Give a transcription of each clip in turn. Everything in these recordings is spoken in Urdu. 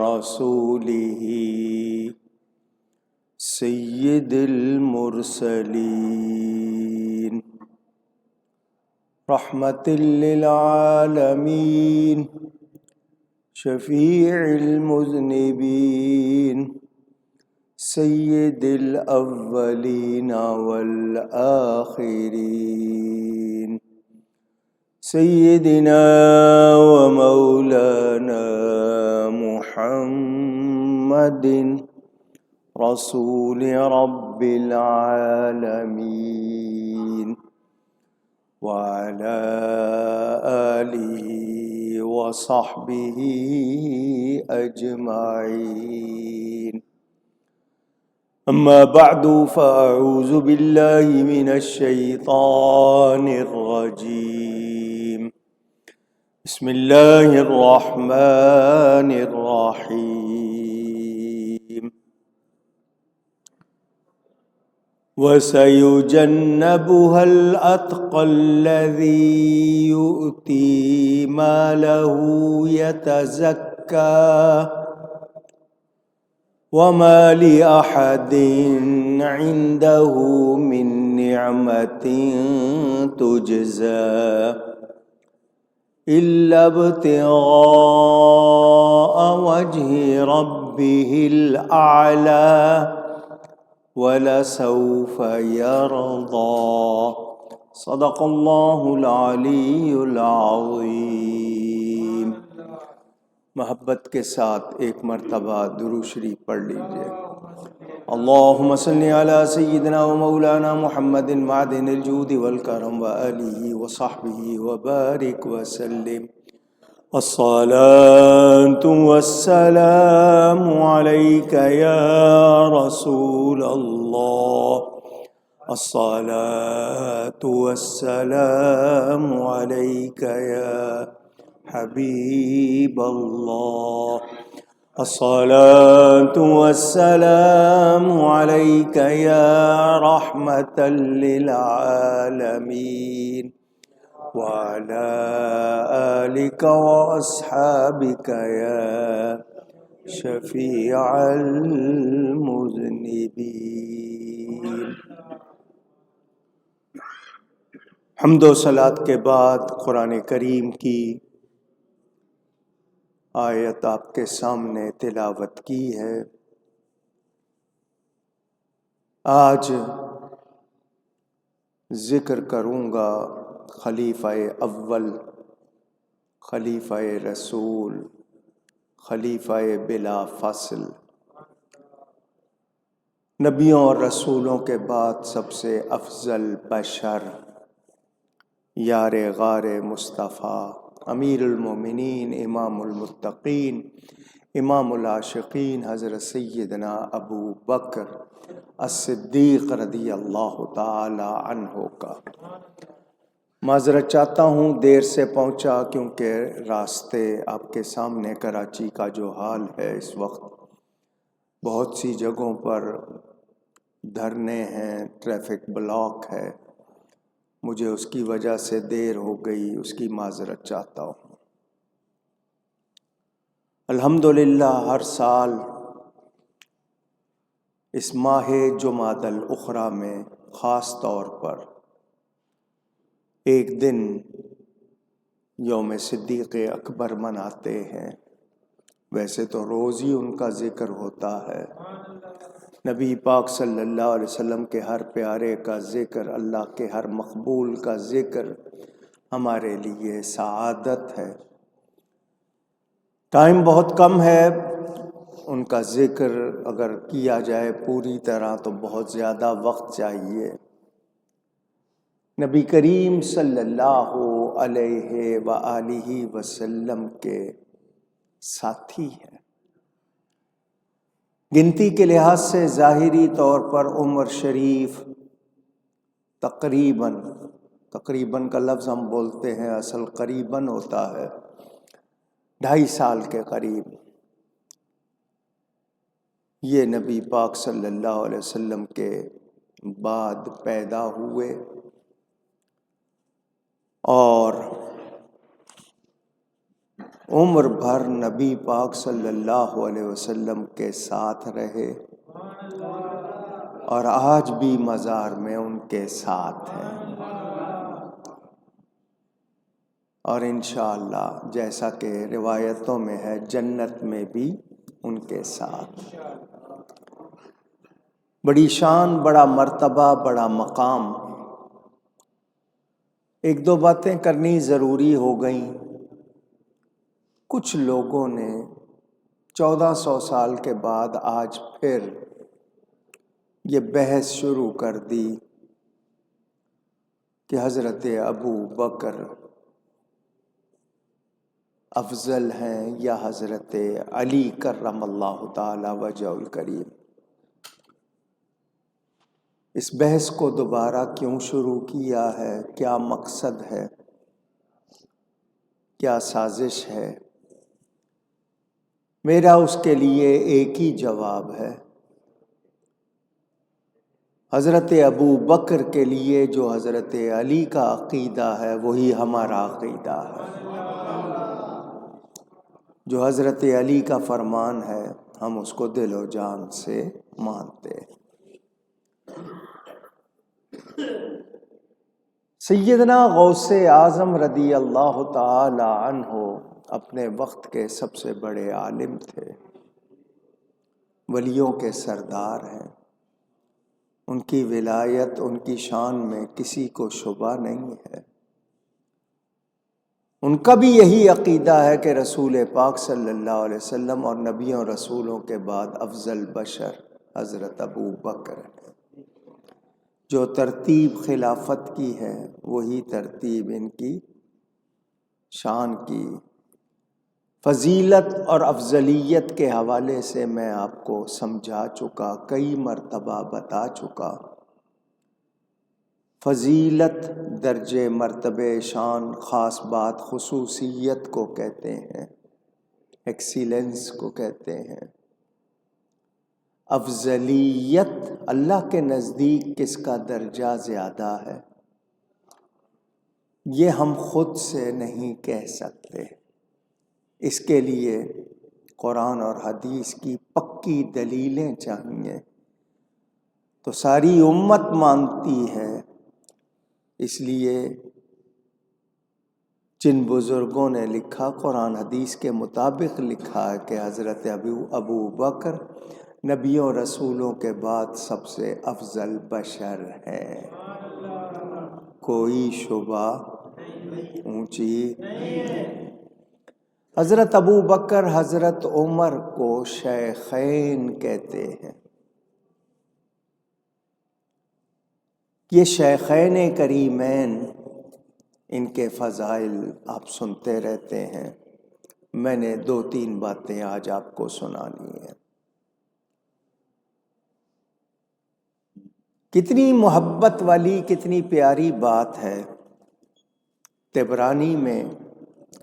رسوله سيد المرسلين رحمة للعالمين شفيع المذنبين سيد الأولين والآخرين سيدنا ومولانا محمد رسول رب العالمين وعلى آله وصحبه أجمعين. أما بعد فأعوذ بالله من الشيطان الرجيم. بسم الله الرحمن الرحيم. وسيجنبها الأتقى الذي يؤتي ماله يتزكى وما لأحد عنده من نعمة تجزى إلا ابتغاء وجه ربه الأعلى وَلَسَوْفَ يَرْضَى. صدق اللہ العلی العظیم. محبت کے ساتھ ایک مرتبہ درود شریف پڑھ لیجئے. اللہم صلی علی سیدنا و مولانا محمد معدن الجود والکرم وآلہ وصحبہ وبارک وسلم. الصلاة والسلام عليك يا رسول الله. الصلاة والسلام عليك يا حبيب الله. الصلاة والسلام عليك يا رحمة للعالمين وعلى آلك وأصحابك يا شفيع المذنبين. حمد و صلات کے بعد قرآن کریم کی آیت آپ کے سامنے تلاوت کی ہے. آج ذکر کروں گا خلیفہ اول، خلیفہ رسول، خلیفہ بلا فصل، نبیوں اور رسولوں کے بعد سب سے افضل بشر، یار غار مصطفیٰ، امیر المومنین، امام المتقین، امام العاشقین، حضرت سیدنا ابو بکر الصدیق رضی اللہ تعالی عنہ کا. معذرت چاہتا ہوں دیر سے پہنچا، کیونکہ راستے آپ کے سامنے کراچی کا جو حال ہے اس وقت، بہت سی جگہوں پر دھرنے ہیں، ٹریفک بلاک ہے. مجھے اس کی وجہ سے دیر ہو گئی، اس کی معذرت چاہتا ہوں. الحمدللہ ہر سال اس ماہ جمادی الاخری میں خاص طور پر ایک دن یوم صدیق اکبر مناتے ہیں. ویسے تو روز ہی ان کا ذکر ہوتا ہے. نبی پاک صلی اللہ علیہ وسلم کے ہر پیارے کا ذکر، اللہ کے ہر مقبول کا ذکر ہمارے لیے سعادت ہے. ٹائم بہت کم ہے، ان کا ذکر اگر کیا جائے پوری طرح تو بہت زیادہ وقت چاہیے. نبی کریم صلی اللہ علیہ وآلہ وسلم کے ساتھی ہیں. گنتی کے لحاظ سے ظاہری طور پر عمر شریف تقریباً کا لفظ ہم بولتے ہیں، اصل قریباً ہوتا ہے، 2.5 سال کے قریب یہ نبی پاک صلی اللہ علیہ وسلم کے بعد پیدا ہوئے. اور عمر بھر نبی پاک صلی اللہ علیہ وسلم کے ساتھ رہے اور آج بھی مزار میں ان کے ساتھ ہیں، اور انشاءاللہ جیسا کہ روایتوں میں ہے جنت میں بھی ان کے ساتھ۔ بڑی شان، بڑا مرتبہ، بڑا مقام۔ ایک دو باتیں کرنی ضروری ہو گئیں۔ کچھ لوگوں نے 1400 سال کے بعد آج پھر یہ بحث شروع کر دی کہ حضرت ابو بکر افضل ہیں یا حضرت علی کرم اللہ تعالی وجہ الکریم۔ اس بحث کو دوبارہ کیوں شروع کیا ہے؟ کیا مقصد ہے؟ کیا سازش ہے؟ میرا اس کے لیے ایک ہی جواب ہے۔ حضرت ابو بکر کے لیے جو حضرت علی کا عقیدہ ہے وہی ہمارا عقیدہ ہے۔ جو حضرت علی کا فرمان ہے ہم اس کو دل و جان سے مانتے ہیں۔ سیدنا غوث اعظم رضی اللہ تعالی عنہ اپنے وقت کے سب سے بڑے عالم تھے، ولیوں کے سردار ہیں۔ ان کی ولایت، ان کی شان میں کسی کو شبہ نہیں ہے۔ ان کا بھی یہی عقیدہ ہے کہ رسول پاک صلی اللہ علیہ وسلم اور نبیوں رسولوں کے بعد افضل بشر حضرت ابو بکر ہے۔ جو ترتیب خلافت کی ہے وہی ترتیب ان کی شان کی۔ فضیلت اور افضلیت کے حوالے سے میں آپ کو سمجھا چکا، کئی مرتبہ بتا چکا۔ فضیلت درجے، مرتبے، شان، خاص بات، خصوصیت کو کہتے ہیں، ایکسیلنس کو کہتے ہیں۔ افضلیت اللہ کے نزدیک کس کا درجہ زیادہ ہے یہ ہم خود سے نہیں کہہ سکتے۔ اس کے لیے قرآن اور حدیث کی پکی دلیلیں چاہیے، تو ساری امت مانتی ہے۔ اس لیے جن بزرگوں نے لکھا، قرآن حدیث کے مطابق لکھا ہے کہ حضرت ابو بکر نبیوں رسولوں کے بعد سب سے افضل بشر ہے، کوئی شبہ اونچی۔ حضرت ابو بکر حضرت عمر کو شیخین کہتے ہیں۔ یہ شیخین کریمین، ان کے فضائل آپ سنتے رہتے ہیں۔ میں نے 2-3 باتیں آج آپ کو سنانی ہیں۔ کتنی محبت والی، کتنی پیاری بات ہے۔ طبرانی میں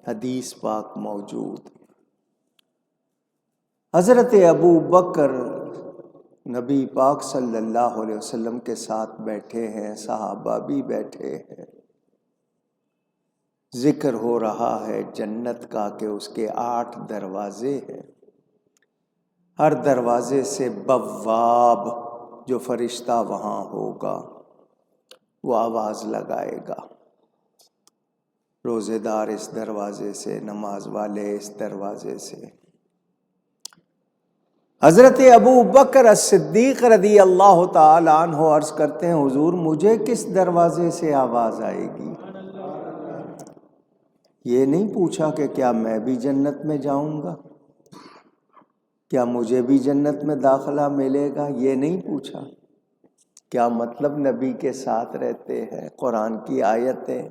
حدیث پاک موجود۔ حضرت ابو بکر نبی پاک صلی اللہ علیہ وسلم کے ساتھ بیٹھے ہیں، صحابہ بھی بیٹھے ہیں۔ ذکر ہو رہا ہے جنت کا کہ اس کے 8 دروازے ہیں۔ ہر دروازے سے بواب، جو فرشتہ وہاں ہوگا، وہ آواز لگائے گا، روزے دار اس دروازے سے، نماز والے اس دروازے سے۔ حضرت ابو بکر الصدیق رضی اللہ تعالی عنہ عرض کرتے ہیں، حضور مجھے کس دروازے سے آواز آئے گی؟ یہ نہیں پوچھا کہ کیا میں بھی جنت میں جاؤں گا، کیا مجھے بھی جنت میں داخلہ ملے گا، یہ نہیں پوچھا۔ کیا مطلب نبی کے ساتھ رہتے ہیں، قرآن کی آیتیں،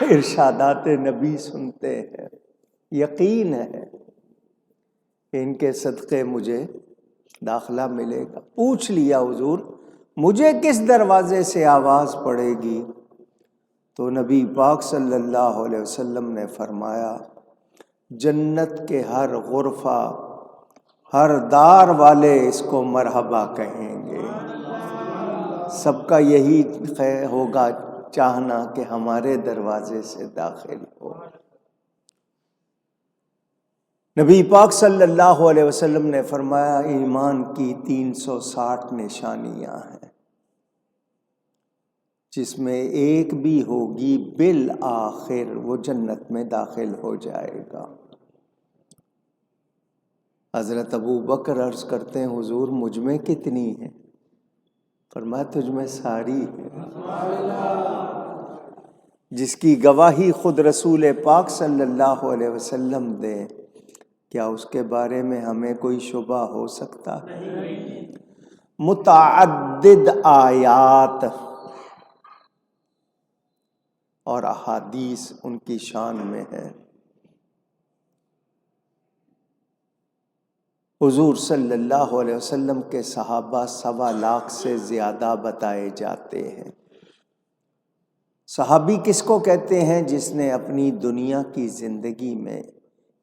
ارشادات نبی سنتے ہیں، یقین ہے کہ ان کے صدقے مجھے داخلہ ملے گا۔ پوچھ لیا حضور مجھے کس دروازے سے آواز پڑے گی؟ تو نبی پاک صلی اللہ علیہ وسلم نے فرمایا، جنت کے ہر غرفہ، ہر دار والے اس کو مرحبا کہیں گے۔ سب کا یہی ہوگا چاہنا کہ ہمارے دروازے سے داخل ہو۔ نبی پاک صلی اللہ علیہ وسلم نے فرمایا ایمان کی 360 نشانیاں ہیں، جس میں ایک بھی ہوگی بالآخر وہ جنت میں داخل ہو جائے گا۔ حضرت ابو بکر عرض کرتے ہیں حضور مجھ میں کتنی ہیں؟ فرمایا تجھ میں ساری ہے، جس کی گواہی خود رسول پاک صلی اللہ علیہ وسلم دے، کیا اس کے بارے میں ہمیں کوئی شبہ ہو سکتا ہے؟ متعدد آیات اور احادیث ان کی شان میں ہے۔ حضور صلی اللہ علیہ وسلم کے صحابہ 1.25 لاکھ سے زیادہ بتائے جاتے ہیں۔ صحابی کس کو کہتے ہیں؟ جس نے اپنی دنیا کی زندگی میں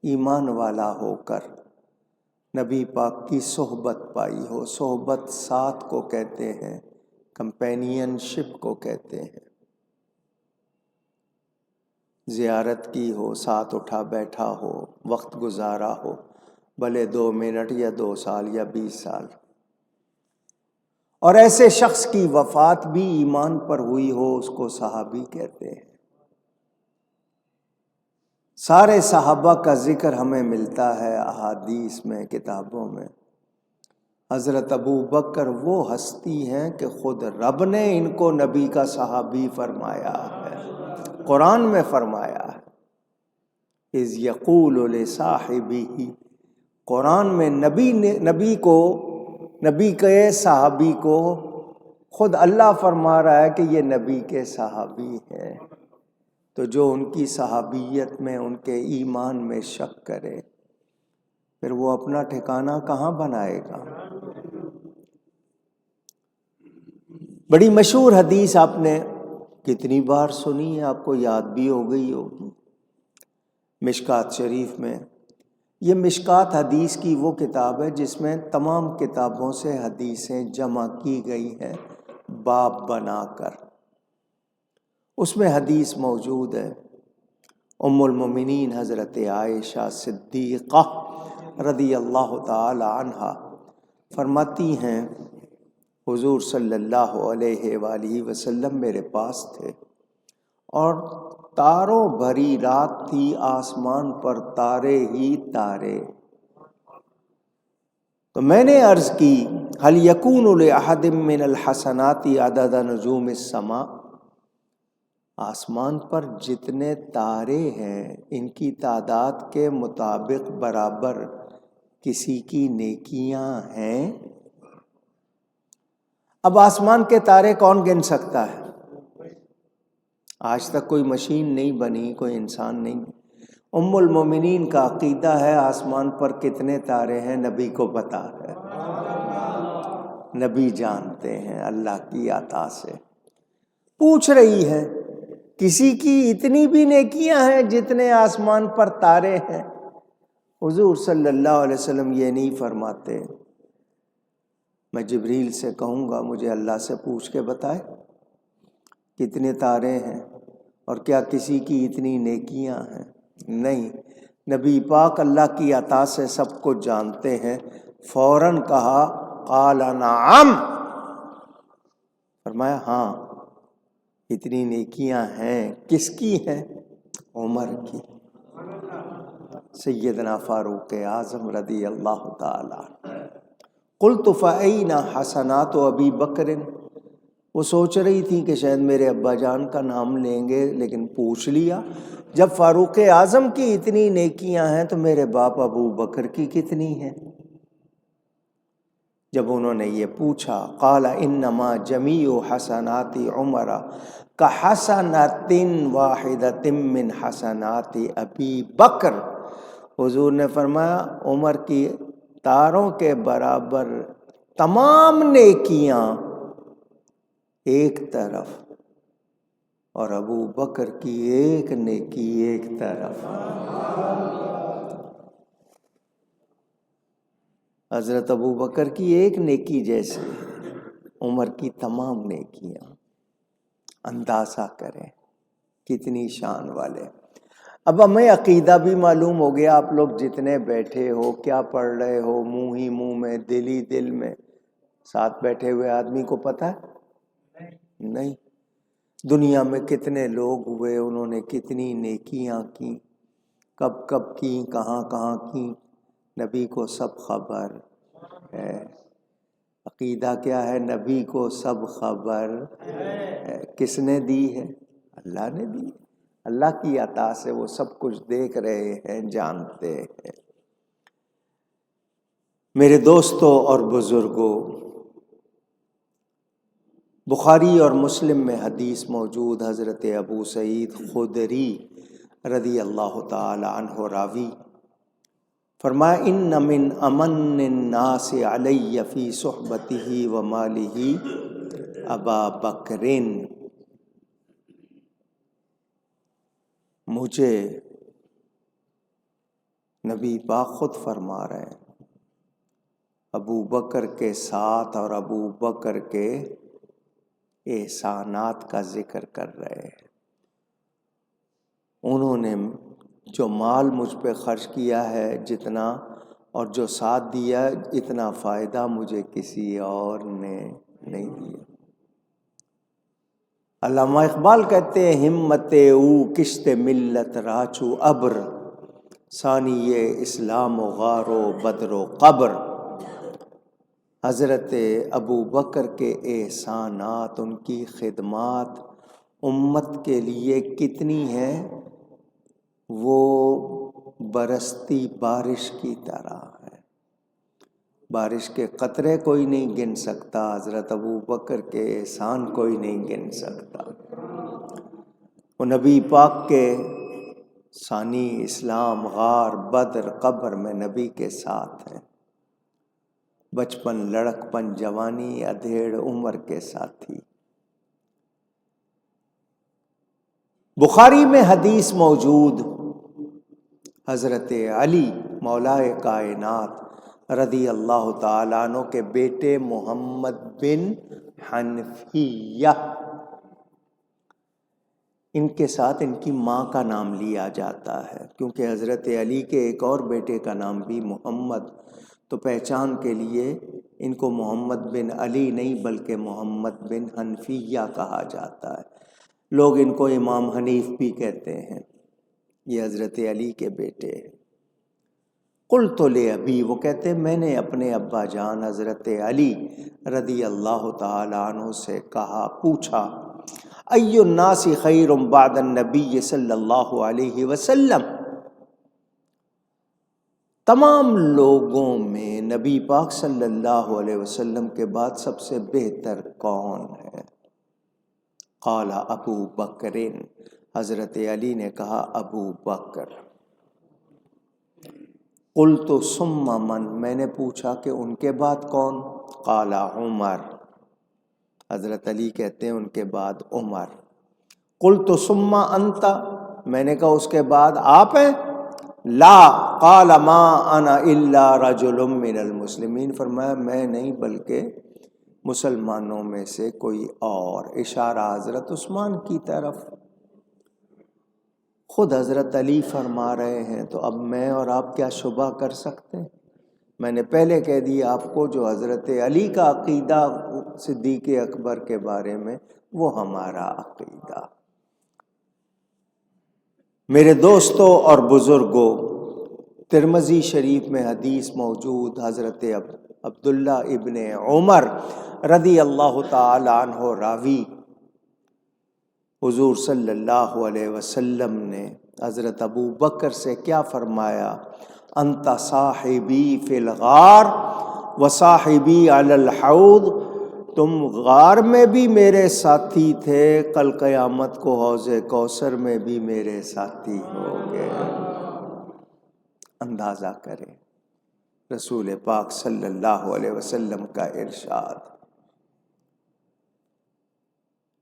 ایمان والا ہو کر نبی پاک کی صحبت پائی ہو۔ صحبت ساتھ کو کہتے ہیں، کمپینین شپ کو کہتے ہیں۔ زیارت کی ہو، ساتھ اٹھا بیٹھا ہو، وقت گزارا ہو، بھلے 2 منٹ یا 2 سال یا 20 سال، اور ایسے شخص کی وفات بھی ایمان پر ہوئی ہو، اس کو صحابی کہتے ہیں۔ سارے صحابہ کا ذکر ہمیں ملتا ہے احادیث میں، کتابوں میں۔ حضرت ابو بکر وہ ہستی ہیں کہ خود رب نے ان کو نبی کا صحابی فرمایا ہے، قرآن میں فرمایا ہے اذ یقول لصاحبہ، قرآن میں نبی کے صحابی کو خود اللہ فرما رہا ہے کہ یہ نبی کے صحابی ہیں۔ تو جو ان کی صحابیت میں، ان کے ایمان میں شک کرے، پھر وہ اپنا ٹھکانہ کہاں بنائے گا؟ بڑی مشہور حدیث آپ نے کتنی بار سنی ہے، آپ کو یاد بھی ہو گئی ہوگی، مشکات شریف میں۔ یہ مشکات حدیث کی وہ کتاب ہے جس میں تمام کتابوں سے حدیثیں جمع کی گئی ہیں باب بنا کر۔ اس میں حدیث موجود ہے، ام المومنین حضرت عائشہ صدیقہ رضی اللہ تعالی عنہا فرماتی ہیں حضور صلی اللہ علیہ وآلہ وسلم میرے پاس تھے اور تاروں بھری رات تھی، آسمان پر تارے ہی تارے۔ تو میں نے عرض کی هل يكون لأحد من الحسنات عدد نجوم السماء، آسمان پر جتنے تارے ہیں ان کی تعداد کے مطابق برابر کسی کی نیکیاں ہیں؟ اب آسمان کے تارے کون گن سکتا ہے؟ آج تک کوئی مشین نہیں بنی، کوئی انسان نہیں۔ ام المومنین کا عقیدہ ہے آسمان پر کتنے تارے ہیں نبی کو پتا ہے، نبی جانتے ہیں اللہ کی عطا سے۔ پوچھ رہی ہے کسی کی اتنی بھی نیکیاں ہیں جتنے آسمان پر تارے ہیں؟ حضور صلی اللہ علیہ وسلم یہ نہیں فرماتے میں جبریل سے کہوں گا مجھے اللہ سے پوچھ کے بتائے کتنے تارے ہیں اور کیا کسی کی اتنی نیکیاں ہیں؟ نہیں، نبی پاک اللہ کی عطا سے سب کو جانتے ہیں۔ فوراً کہا قال نعم، فرمایا ہاں اتنی نیکیاں ہیں۔ کس کی ہیں؟ عمر کی، سیدنا فاروق اعظم رضی اللہ تعالی۔ قلت فأین حسنات ابی بکر، وہ سوچ رہی تھی کہ شاید میرے ابا جان کا نام لیں گے، لیکن پوچھ لیا جب فاروق اعظم کی اتنی نیکیاں ہیں تو میرے باپ ابو بکر کی کتنی ہیں؟ جب انہوں نے یہ پوچھا قال انما جمیع حسنات عمر کحسنۃ واحدۃ من حسنات ابی بکر، حضور نے فرمایا عمر کی تاروں کے برابر تمام نیکیاں ایک طرف اور ابو بکر کی ایک نیکی ایک طرف۔ حضرت ابو بکر کی ایک نیکی جیسے عمر کی تمام نیکیاں، اندازہ کریں کتنی شان والے۔ اب ہمیں عقیدہ بھی معلوم ہو گیا. آپ لوگ جتنے بیٹھے ہو کیا پڑھ رہے ہو، منہ ہی منہ میں، دل ہی دل میں. ساتھ بیٹھے ہوئے آدمی کو پتہ ہے نہیں. دنیا میں کتنے لوگ ہوئے، انہوں نے کتنی نیکیاں کی، کب کب کی، کہاں کہاں کی، نبی کو سب خبر ہے. عقیدہ کیا ہے؟ نبی کو سب خبر ہے. کس نے دی ہے؟ اللہ نے دی. اللہ کی عطا سے وہ سب کچھ دیکھ رہے ہیں، جانتے ہیں. میرے دوستوں اور بزرگوں، بخاری اور مسلم میں حدیث موجود، حضرت ابو سعید خدری رضی اللہ تعالی عنہ راوی فرمایا: ان من امن الناس علی فی صحبتہ و مالہ ابا بکر. مجھے نبی پاک خود فرما رہے ہیں، ابو بکر کے ساتھ اور ابو بکر کے احسانات کا ذکر کر رہے ہیں. انہوں نے جو مال مجھ پہ خرچ کیا ہے جتنا، اور جو ساتھ دیا، اتنا فائدہ مجھے کسی اور نے نہیں دیا. علامہ اقبال کہتے ہیں: ہمت او کشت ملت راچو ابر، ثانی اسلام و غار و بدر و قبر. حضرت ابو بکر کے احسانات، ان کی خدمات امت کے لیے کتنی ہیں؟ وہ برستی بارش کی طرح ہے. بارش کے قطرے کوئی نہیں گن سکتا، حضرت ابو بکر کے احسان کوئی نہیں گن سکتا. وہ نبی پاک کے ثانی اسلام، غار، بدر، قبر میں نبی کے ساتھ ہیں. بچپن، لڑکپن، جوانی، ادھیڑ عمر کے ساتھی. بخاری میں حدیث موجود، حضرت علی مولائے کائنات رضی اللہ تعالیٰ عنہ کے بیٹے محمد بن حنفیہ، ان کے ساتھ ان کی ماں کا نام لیا جاتا ہے، کیونکہ حضرت علی کے ایک اور بیٹے کا نام بھی محمد، تو پہچان کے لیے ان کو محمد بن علی نہیں بلکہ محمد بن حنفیہ کہا جاتا ہے. لوگ ان کو امام حنیف بھی کہتے ہیں. یہ حضرت علی کے بیٹے ہیں. قلت لابی، وہ کہتے ہیں میں نے اپنے ابا جان حضرت علی رضی اللہ تعالی عنہ سے کہا، پوچھا، ای الناس خیر بعد النبی صلی اللہ علیہ وسلم، تمام لوگوں میں نبی پاک صلی اللہ علیہ وسلم کے بعد سب سے بہتر کون ہے؟ قال ابو بکر، حضرت علی نے کہا ابو بکر. قلت ثم من، میں نے پوچھا کہ ان کے بعد کون؟ قال عمر، حضرت علی کہتے ہیں ان کے بعد عمر. قلت ثم انت، میں نے کہا اس کے بعد آپ ہیں؟ لا، قال ما انا الا رجل من المسلمین، فرمایا میں نہیں بلکہ مسلمانوں میں سے کوئی اور. اشارہ حضرت عثمان کی طرف. خود حضرت علی فرما رہے ہیں تو اب میں اور آپ کیا شبہ کر سکتے ہیں؟ میں نے پہلے کہہ دیا آپ کو، جو حضرت علی کا عقیدہ صدیق اکبر کے بارے میں، وہ ہمارا عقیدہ. میرے دوستوں اور بزرگوں، ترمذی شریف میں حدیث موجود، حضرت عبداللہ ابن عمر رضی اللہ تعالی عنہ راوی، حضور صلی اللہ علیہ وسلم نے حضرت ابو بکر سے کیا فرمایا؟ انت صاحبی فی الغار و صاحبی علی الحوض، تم غار میں بھی میرے ساتھی تھے، کل قیامت کو حوض کوثر میں بھی میرے ساتھی ہوگے. اندازہ کریں رسول پاک صلی اللہ علیہ وسلم کا ارشاد.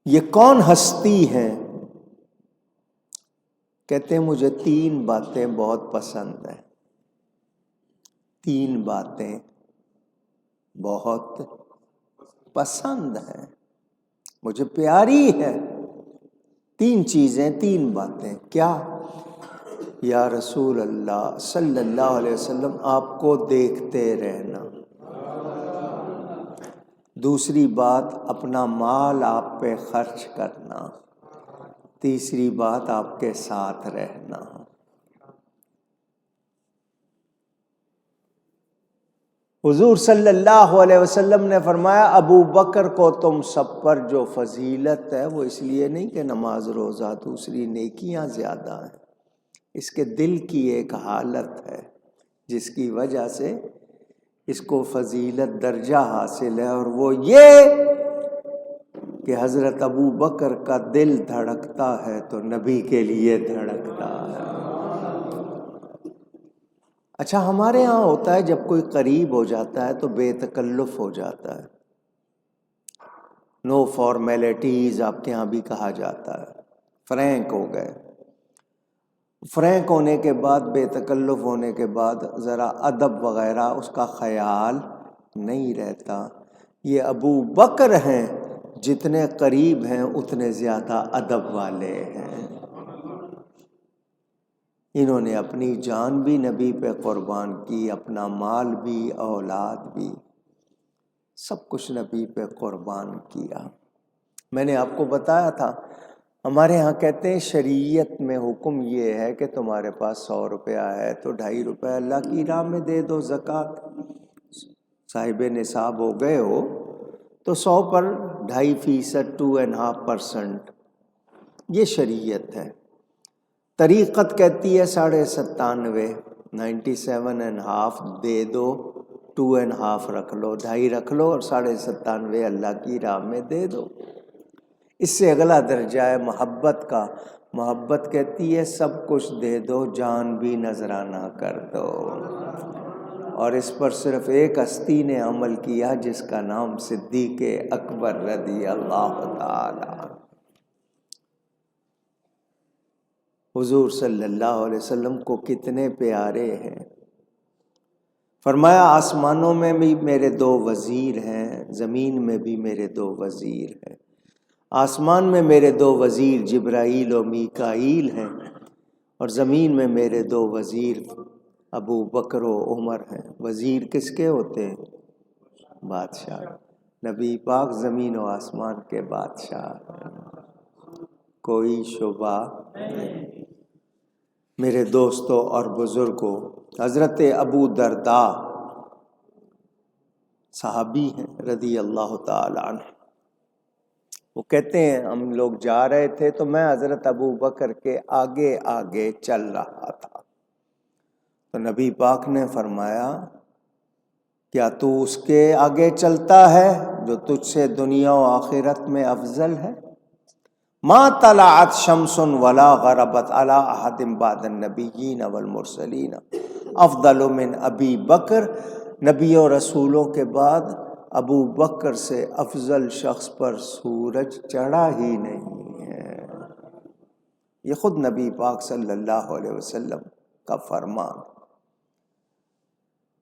یہ کون ہستی ہیں؟ کہتے ہیں مجھے 3 باتیں بہت پسند ہیں. 3 باتیں بہت پسند ہیں، مجھے پیاری ہے. 3 چیزیں، 3 باتیں. کیا؟ یا رسول اللہ صلی اللہ علیہ وسلم آپ کو دیکھتے رہنا۔ دوسری بات اپنا مال آپ پہ خرچ کرنا۔ تیسری بات آپ کے ساتھ رہنا۔ حضور صلی اللہ علیہ وسلم نے فرمایا ابو بکر کو تم سب پر جو فضیلت ہے وہ اس لیے نہیں کہ نماز روزہ دوسری نیکیاں زیادہ ہیں، اس کے دل کی ایک حالت ہے جس کی وجہ سے اس کو فضیلت درجہ حاصل ہے، اور وہ یہ کہ حضرت ابو بکر کا دل دھڑکتا ہے تو نبی کے لیے دھڑکتا ہے۔ اچھا ہمارے ہاں ہوتا ہے جب کوئی قریب ہو جاتا ہے تو بے تکلف ہو جاتا ہے، نو فارمیلٹیز آپ کے ہاں بھی کہا جاتا ہے، فرینک ہو گئے۔ فرینک ہونے کے بعد، بے تکلف ہونے کے بعد ذرا ادب وغیرہ اس کا خیال نہیں رہتا۔ یہ ابو بکر ہیں، جتنے قریب ہیں اتنے زیادہ ادب والے ہیں۔ انہوں نے اپنی جان بھی نبی پہ قربان کی، اپنا مال بھی، اولاد بھی، سب کچھ نبی پہ قربان کیا۔ میں نے آپ کو بتایا تھا ہمارے ہاں کہتے ہیں شریعت میں حکم یہ ہے کہ تمہارے پاس 100 روپیہ ہے تو 2.5 روپے اللہ کی راہ میں دے دو زکوٰۃ۔ صاحب نصاب ہو گئے ہو تو 100 پر 2.5%، 2.5%، یہ شریعت ہے۔ طریقت کہتی ہے 97.5، 97.5 دے دو، 2.5 رکھ لو، 2.5 رکھ لو اور 97.5 اللہ کی راہ میں دے دو۔ اس سے اگلا درجہ ہے محبت کا۔ محبت کہتی ہے سب کچھ دے دو، جان بھی نذرانہ کر دو۔ اور اس پر صرف ایک ہستی نے عمل کیا جس کا نام صدیق اکبر رضی اللہ تعالی عنہ۔ حضور صلی اللہ علیہ وسلم کو کتنے پیارے ہیں۔ فرمایا آسمانوں میں بھی میرے 2 وزیر ہیں، زمین میں بھی میرے 2 وزیر ہیں۔ آسمان میں میرے 2 وزیر جبرائیل و میکائیل ہیں، اور زمین میں میرے 2 وزیر ابو بکر و عمر ہیں۔ وزیر کس کے ہوتے ہیں؟ بادشاہ۔ نبی پاک زمین و آسمان کے بادشاہ ہیں، کوئی شبہ نہیں۔ میرے دوستوں اور بزرگوں، حضرت ابو درداء صحابی ہیں رضی اللہ تعالی عنہ، وہ کہتے ہیں ہم لوگ جا رہے تھے تو میں حضرت ابو بکر کے آگے آگے چل رہا تھا، تو نبی پاک نے فرمایا کیا تو اس کے آگے چلتا ہے جو تجھ سے دنیا و آخرت میں افضل ہے؟ ما طلعت شمس ولا غربت على احد بعد النبیین والمرسلین افضل من ابی بکر۔ نبی و رسولوں کے بعد ابو بکر سے افضل شخص پر سورج چڑھا ہی نہیں ہے۔ یہ خود نبی پاک صلی اللہ علیہ وسلم کا فرمان۔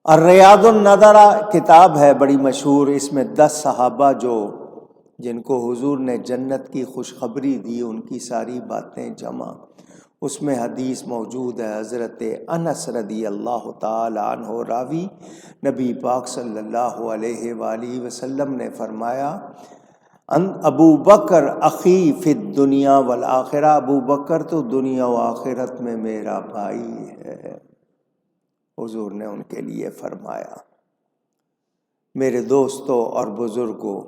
الریاض النظرہ کتاب ہے بڑی مشہور، اس میں 10 صحابہ جن کو حضور نے جنت کی خوشخبری دی ان کی ساری باتیں جمع، اس میں حدیث موجود ہے۔ حضرت انس رضی اللہ تعالی عنہ راوی، نبی پاک صلی اللہ علیہ وآلہ وسلم نے فرمایا ابو بکر اخی فی الدنیا والآخرہ، ابو بکر تو دنیا و آخرت میں میرا بھائی ہے۔ حضور نے ان کے لیے فرمایا۔ میرے دوستوں اور بزرگوں،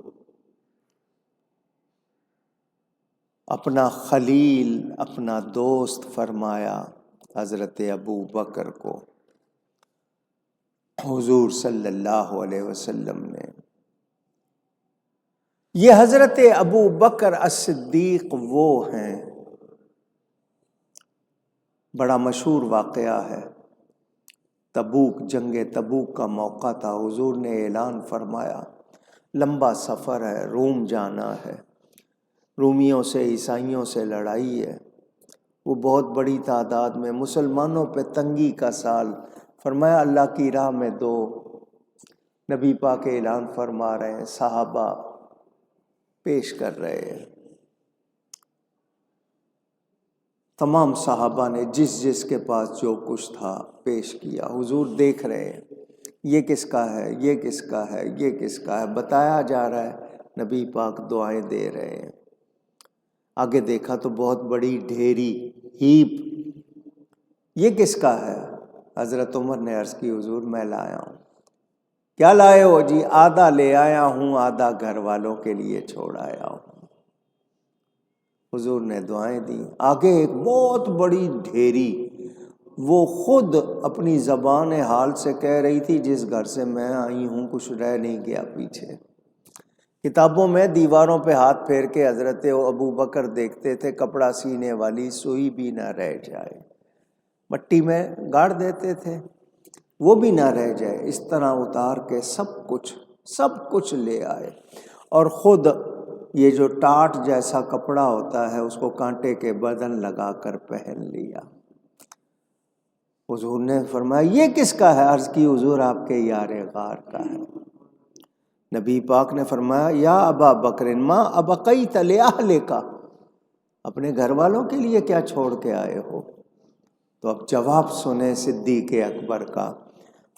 اپنا خلیل، اپنا دوست فرمایا حضرت ابو بکر کو حضور صلی اللہ علیہ وسلم نے۔ یہ حضرت ابو بکر الصدیق وہ ہیں، بڑا مشہور واقعہ ہے، تبوک، جنگ تبوک کا موقع تھا، حضور نے اعلان فرمایا لمبا سفر ہے، روم جانا ہے، رومیوں سے، عیسائیوں سے لڑائی ہے، وہ بہت بڑی تعداد میں، مسلمانوں پہ تنگی کا سال، فرمایا اللہ کی راہ میں دو۔ نبی پاک اعلان فرما رہے ہیں، صحابہ پیش کر رہے ہیں۔ تمام صحابہ نے جس جس کے پاس جو کچھ تھا پیش کیا. حضور دیکھ رہے ہیں یہ کس کا ہے، یہ کس کا ہے، یہ کس کا ہے، بتایا جا رہا ہے. نبی پاک دعائیں دے رہے ہیں. آگے دیکھا تو بہت بڑی ڈھیری، ہیپ. یہ کس کا ہے؟ حضرت عمر نے عرض کی حضور میں لایا ہوں. کیا لائے ہو؟ جی آدھا لے آیا ہوں، آدھا گھر والوں کے لیے چھوڑ آیا ہوں. حضور نے دعائیں دی. آگے ایک بہت بڑی ڈھیری، وہ خود اپنی زبان حال سے کہہ رہی تھی جس گھر سے میں آئی ہوں کچھ رہ نہیں گیا پیچھے. کتابوں میں دیواروں پہ ہاتھ پھیر کے حضرت ابو بکر دیکھتے تھے کپڑا سینے والی سوئی بھی نہ رہ جائے. مٹی میں گاڑ دیتے تھے وہ بھی نہ رہ جائے. اس طرح اتار کے سب کچھ لے آئے، اور خود یہ جو ٹاٹ جیسا کپڑا ہوتا ہے اس کو کانٹے کے بدن لگا کر پہن لیا. حضور نے فرمایا یہ کس کا ہے؟ عرض کی حضور آپ کے یار غار کا ہے. نبی پاک نے فرمایا یا ابا بکر ما ابقیت لأہلک، اپنے گھر والوں کے لیے کیا چھوڑ کے آئے ہو؟ تو اب جواب سنیں صدیق اکبر کا.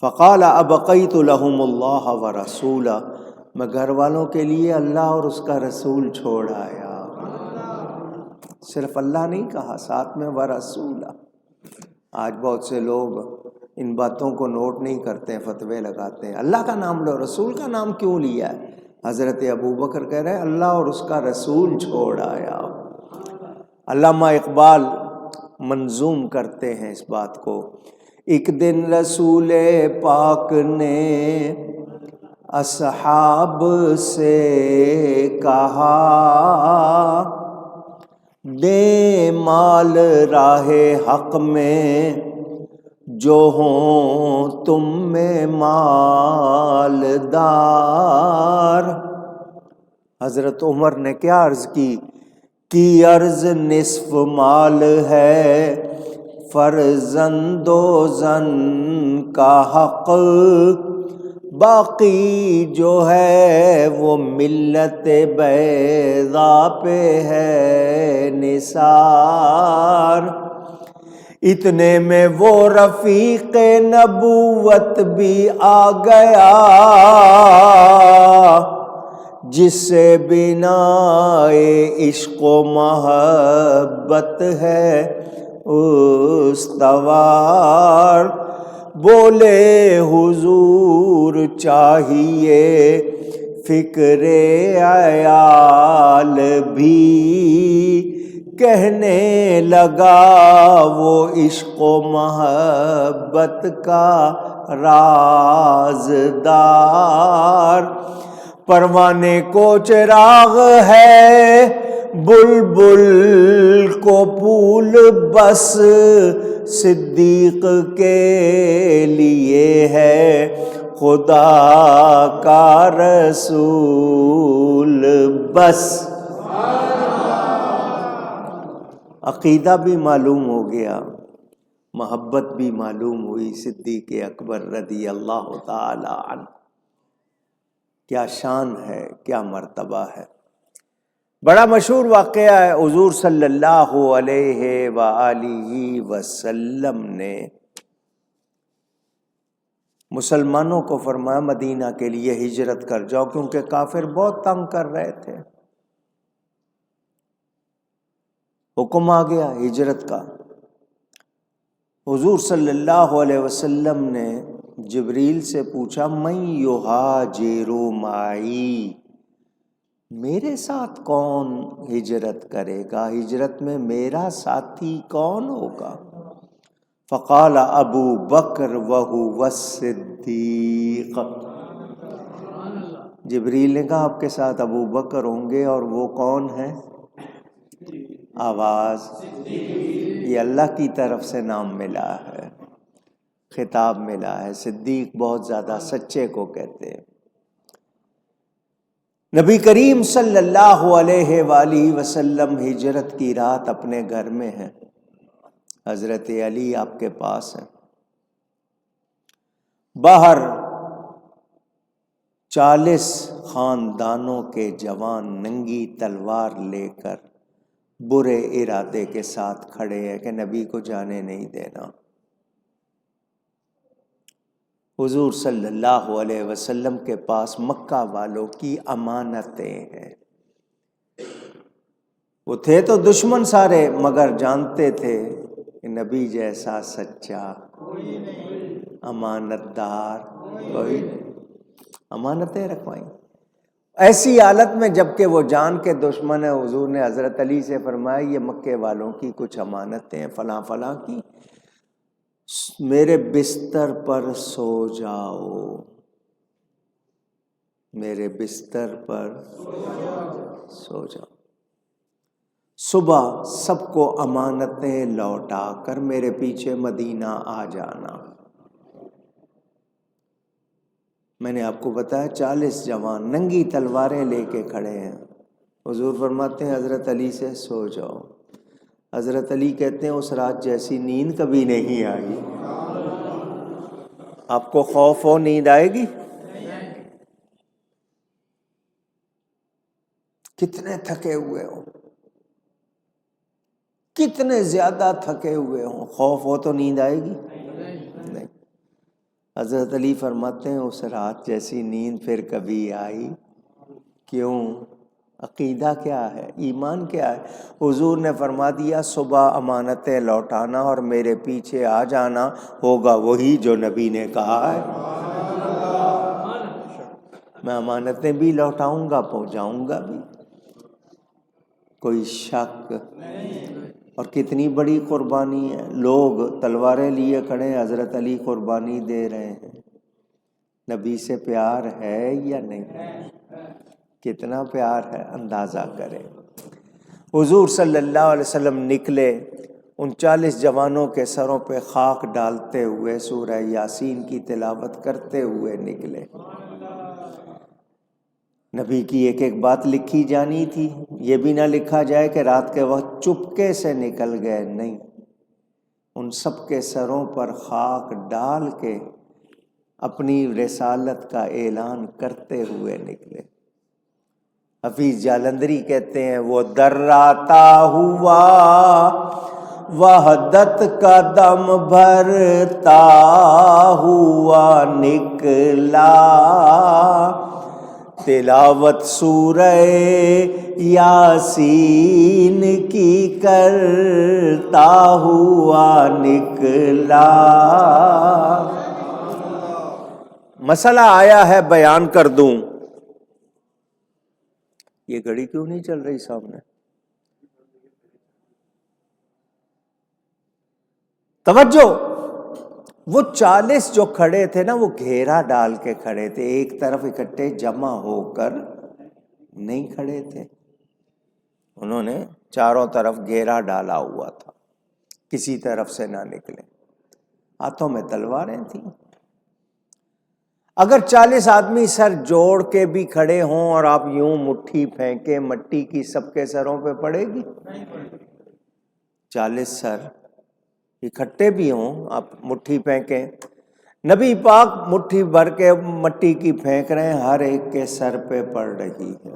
فقال ابقیت لهم اللہ ورسولہ، میں گھر والوں کے لیے اللہ اور اس کا رسول چھوڑ آیا. صرف اللہ نہیں کہا، ساتھ میں ورسولہ. آج بہت سے لوگ ان باتوں کو نوٹ نہیں کرتے ہیں، فتوے لگاتے ہیں. اللہ کا نام لو، رسول کا نام کیوں لیا ہے؟ حضرت ابو بکر کہہ رہے ہیں اللہ اور اس کا رسول چھوڑ آیا. علامہ اقبال منظوم کرتے ہیں اس بات کو. ایک دن رسول پاک نے اصحاب سے کہا دے مال راہ حق میں جو ہوں تم میں مالدار. حضرت عمر نے کیا عرض کی عرض نصف مال ہے فرزند و زن کا حق، باقی جو ہے وہ ملت بیضا پہ ہے نثار. اتنے میں وہ رفیق نبوت بھی آ گیا جس سے بنا عشق و محبت ہے استوار. بولے حضور چاہیے فکر عیال بھی، کہنے لگا وہ عشق و محبت کا رازدار. پروانے کو چراغ ہے بلبل کو پھول، بس صدیق کے لیے ہے خدا کا رسول بس. عقیدہ بھی معلوم ہو گیا، محبت بھی معلوم ہوئی صدیق اکبر رضی اللہ تعالی عنہ. کیا شان ہے، کیا مرتبہ ہے. بڑا مشہور واقعہ ہے. حضور صلی اللہ علیہ وآلہ وسلم نے مسلمانوں کو فرمایا مدینہ کے لیے ہجرت کر جاؤ، کیونکہ کافر بہت تنگ کر رہے تھے. حکم آ گیا ہجرت کا. حضور صلی اللہ علیہ وسلم نے جبریل سے پوچھا من یہاجر معی، میرے ساتھ کون ہجرت کرے گا، ہجرت میں میرا ساتھی کون ہوگا؟ فقال ابو بکر وہو الصدیق. جبریل نے کہا آپ کے ساتھ ابو بکر ہوں گے، اور وہ کون ہے؟ آواز. یہ اللہ کی طرف سے نام ملا ہے، خطاب ملا ہے. صدیق بہت زیادہ سچے کو کہتے ہیں. نبی کریم صلی اللہ علیہ وآلہ وسلم ہجرت کی رات اپنے گھر میں ہیں. حضرت علی آپ کے پاس ہیں. باہر 40 خاندانوں کے جوان ننگی تلوار لے کر برے ارادے کے ساتھ کھڑے ہیں کہ نبی کو جانے نہیں دینا۔ حضور صلی اللہ علیہ وسلم کے پاس مکہ والوں کی امانتیں ہیں۔ وہ تھے تو دشمن سارے، مگر جانتے تھے کہ نبی جیسا سچا امانت دار کوئی نہیں۔ امانتیں رکھوائیں ایسی حالت میں جبکہ وہ جان کے دشمن ہے۔ حضور نے حضرت علی سے فرمایا یہ مکے والوں کی کچھ امانتیں ہیں فلاں فلاں کی، میرے بستر پر سو جاؤ، میرے بستر پر سو جاؤ، صبح سب کو امانتیں لوٹا کر میرے پیچھے مدینہ آ جانا۔ میں نے آپ کو بتایا 40 جوان ننگی تلواریں لے کے کھڑے ہیں۔ حضور فرماتے ہیں حضرت علی سے سو جاؤ۔ حضرت علی کہتے ہیں اس رات جیسی نیند کبھی نہیں آئی۔ آپ کو خوف ہو نیند آئے گی؟ کتنے تھکے ہوئے ہوں، کتنے زیادہ تھکے ہوئے ہوں، خوف ہو تو نیند آئے گی نہیں۔ حضرت علی فرماتے ہیں اس رات جیسی نیند پھر کبھی آئی؟ کیوں؟ عقیدہ کیا ہے، ایمان کیا ہے؟ حضور نے فرما دیا صبح امانتیں لوٹانا اور میرے پیچھے آ جانا، ہوگا وہی جو نبی نے کہا ہے۔ میں امانتیں بھی لوٹاؤں گا، پہنچاؤں گا بھی، کوئی شک۔ اور کتنی بڑی قربانی ہے، لوگ تلواریں لیے کھڑے ہیں، حضرت علی قربانی دے رہے ہیں۔ نبی سے پیار ہے یا نہیں؟ کتنا پیار ہے اندازہ کریں۔ حضور صلی اللہ علیہ وسلم نکلے، ان 40 جوانوں کے سروں پہ خاک ڈالتے ہوئے سورہ یاسین کی تلاوت کرتے ہوئے نکلے۔ نبی کی ایک ایک بات لکھی جانی تھی، یہ بھی نہ لکھا جائے کہ رات کے وقت چپکے سے نکل گئے، نہیں، ان سب کے سروں پر خاک ڈال کے اپنی رسالت کا اعلان کرتے ہوئے نکلے۔ حفیظ جالندری کہتے ہیں وہ دراتا ہوا وحدت کا دم بھرتا ہوا نکلا، تلاوت سورہ یاسین کی کرتا ہوا نکلا۔ مسئلہ آیا ہے بیان کر دوں۔ یہ گھڑی کیوں نہیں چل رہی سامنے؟ توجہ، وہ 40 جو کھڑے تھے نا وہ گھیرا ڈال کے کھڑے تھے، ایک طرف اکٹھے جمع ہو کر نہیں کھڑے تھے، انہوں نے چاروں طرف گھیرا ڈالا ہوا تھا، کسی طرف سے نہ نکلے، ہاتھوں میں تلواریں تھیں۔ اگر 40 آدمی سر جوڑ کے بھی کھڑے ہوں اور آپ یوں مٹھی پھینکیں، مٹی کی سب کے سروں پہ پڑے گی؟ 40 سر اکٹھے بھی ہوں، آپ مٹھی پھینکیں، نبی پاک مٹھی بھر کے مٹی کی پھینک رہے ہیں، ہر ایک کے سر پہ پڑ رہی ہے۔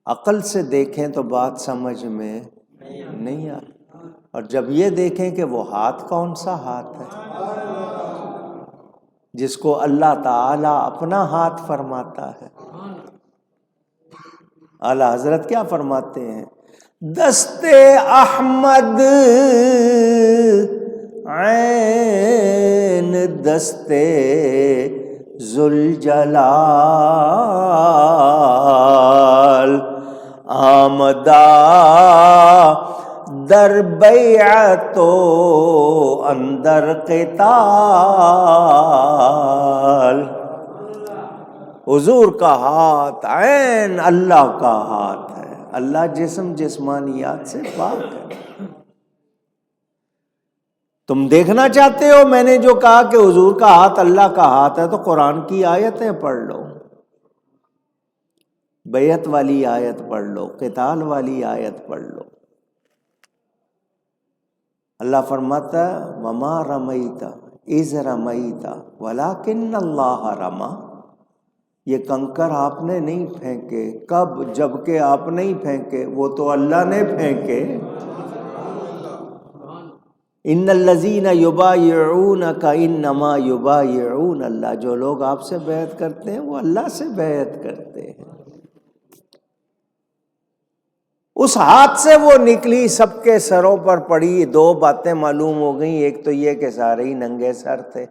عقل سے دیکھیں تو بات سمجھ میں نہیں آتی، اور جب یہ دیکھیں کہ وہ ہاتھ کون سا ہاتھ ہے جس کو اللہ تعالی اپنا ہاتھ فرماتا ہے۔ اعلیٰ حضرت کیا فرماتے ہیں؟ دست احمد عین دست ذوالجلال آمدہ در بیعت و اندر قتال۔ حضور کا ہاتھ عین اللہ کا ہاتھ ہے، اللہ جسم جسمانیات سے پاک ہے۔ تم دیکھنا چاہتے ہو میں نے جو کہا کہ حضور کا ہاتھ اللہ کا ہاتھ ہے، تو قرآن کی آیتیں پڑھ لو، بیعت والی آیت پڑھ لو، قتال والی آیت پڑھ لو۔ اللہ فرماتا ہے وما رمیت اذ رمیت ولکن اللہ رمی، یہ کنکر آپ نے نہیں پھینکے، کب؟ جب کہ آپ نہیں پھینکے، وہ تو اللہ نے پھینکے۔ ان الذین یبایعونک انما یبایعون اللہ، جو لوگ آپ سے بیعت کرتے ہیں وہ اللہ سے بیعت کرتے ہیں۔ اس ہاتھ سے وہ نکلی، سب کے سروں پر پڑی۔ دو باتیں معلوم ہو گئیں، ایک تو یہ کہ سارے ہی ننگے سر تھے،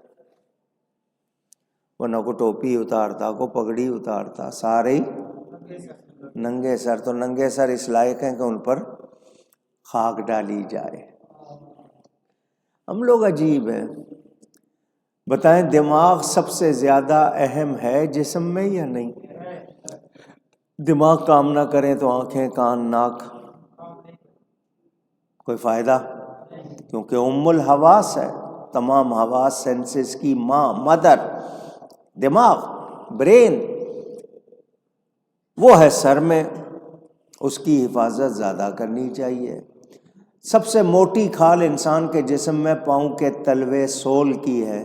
وہ نہ کو ٹوپی اتارتا کو پگڑی اتارتا، سارے ہی ننگے سر۔ تو ننگے سر اس لائق ہیں کہ ان پر خاک ڈالی جائے۔ ہم لوگ عجیب ہیں، بتائیں دماغ سب سے زیادہ اہم ہے جسم میں یا نہیں؟ دماغ کام نہ کریں تو آنکھیں، کان، ناک کوئی فائدہ؟ کیونکہ ام الحواس ہے، تمام حواس سینسز کی ماں، مدر دماغ، برین، وہ ہے سر میں، اس کی حفاظت زیادہ کرنی چاہیے۔ سب سے موٹی کھال انسان کے جسم میں پاؤں کے تلوے، سول کی ہے،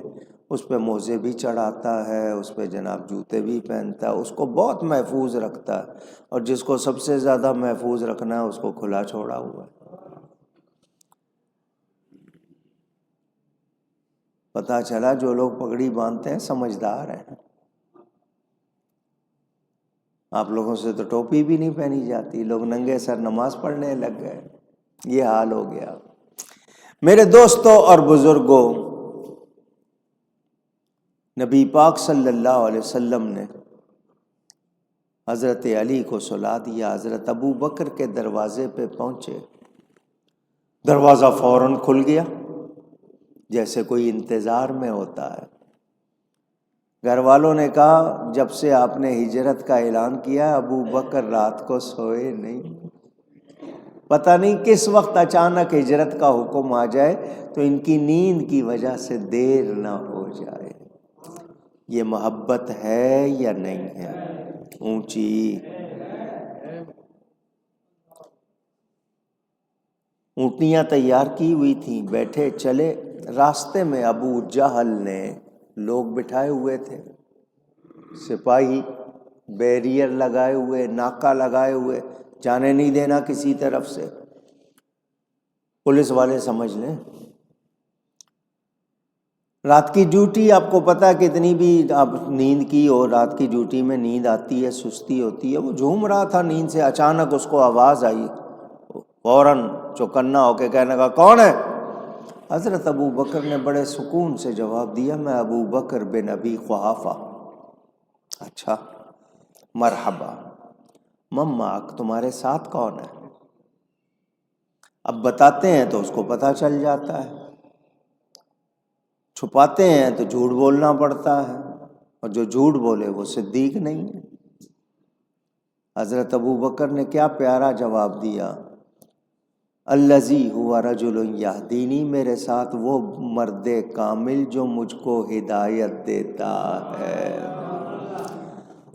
اس پہ موزے بھی چڑھاتا ہے، اس پہ جناب جوتے بھی پہنتا ہے، اس کو بہت محفوظ رکھتا ہے، اور جس کو سب سے زیادہ محفوظ رکھنا ہے اس کو کھلا چھوڑا ہوا ہے۔ پتہ چلا جو لوگ پگڑی باندھتے ہیں سمجھدار ہیں، آپ لوگوں سے تو ٹوپی بھی نہیں پہنی جاتی، لوگ ننگے سر نماز پڑھنے لگ گئے، یہ حال ہو گیا۔ میرے دوستوں اور بزرگوں، نبی پاک صلی اللہ علیہ وسلم نے حضرت علی کو سلا دیا، حضرت ابو بکر کے دروازے پہ پہنچے، دروازہ فوراً کھل گیا جیسے کوئی انتظار میں ہوتا ہے۔ گھر والوں نے کہا جب سے آپ نے ہجرت کا اعلان کیا ابو بکر رات کو سوئے نہیں، پتہ نہیں کس وقت اچانک ہجرت کا حکم آ جائے تو ان کی نیند کی وجہ سے دیر نہ ہو جائے۔ یہ محبت ہے یا نہیں ہے؟ اونچی اونٹنیاں تیار کی ہوئی تھیں، بیٹھے چلے، راستے میں ابو جہل نے لوگ بٹھائے ہوئے تھے، سپاہی بیریئر لگائے ہوئے، ناکہ لگائے ہوئے، جانے نہیں دینا کسی طرف سے، پولیس والے سمجھ لیں۔ رات کی ڈیوٹی آپ کو پتہ ہے کتنی بھی آپ نیند کی اور رات کی ڈیوٹی میں نیند آتی ہے، سستی ہوتی ہے۔ وہ جھوم رہا تھا نیند سے، اچانک اس کو آواز آئی، فوراً چوکنا ہو کے کہنے لگا کون ہے؟ حضرت ابو بکر نے بڑے سکون سے جواب دیا میں ابو بکر بن ابی قحافہ۔ اچھا مرحبا، مماک تمہارے ساتھ کون ہے؟ اب بتاتے ہیں تو اس کو پتہ چل جاتا ہے، چھپاتے ہیں تو جھوٹ بولنا پڑتا ہے، اور جو جھوٹ بولے وہ صدیق نہیں ہے۔ حضرت ابو بکر نے کیا پیارا جواب دیا، الذی هو رجل یہدینی، میرے ساتھ وہ مرد کامل جو مجھ کو ہدایت دیتا ہے۔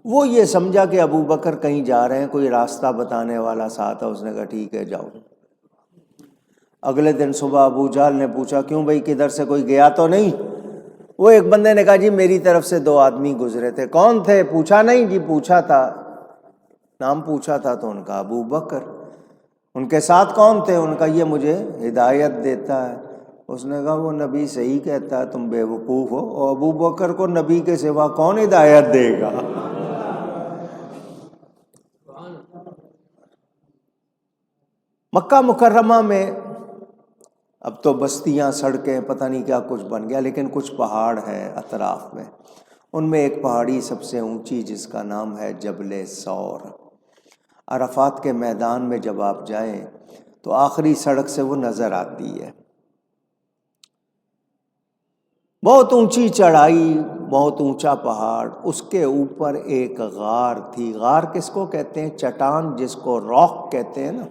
وہ یہ سمجھا کہ ابو بکر کہیں جا رہے ہیں، کوئی راستہ بتانے والا ساتھ ہے، اس نے کہا ٹھیک ہے جاؤ۔ اگلے دن صبح ابو جہل نے پوچھا کیوں بھائی کدھر سے کوئی گیا تو نہیں؟ وہ ایک بندے نے کہا جی میری طرف سے دو آدمی گزرے تھے۔ کون تھے؟ پوچھا نہیں جی پوچھا تھا، نام پوچھا تھا تو ان کا ابو بکر۔ ان کے ساتھ کون تھے؟ ان کا یہ مجھے ہدایت دیتا ہے۔ اس نے کہا وہ نبی صحیح کہتا ہے، تم بے وقوف ہو، اور ابو بکر کو نبی کے سوا کون ہدایت دے گا؟ مکہ مکرمہ میں اب تو بستیاں، سڑکیں، پتہ نہیں کیا کچھ بن گیا، لیکن کچھ پہاڑ ہیں اطراف میں، ان میں ایک پہاڑی سب سے اونچی جس کا نام ہے جبل ثور۔ عرفات کے میدان میں جب آپ جائیں تو آخری سڑک سے وہ نظر آتی ہے، بہت اونچی چڑھائی، بہت اونچا پہاڑ، اس کے اوپر ایک غار تھی۔ غار کس کو کہتے ہیں؟ چٹان جس کو راک کہتے ہیں نا،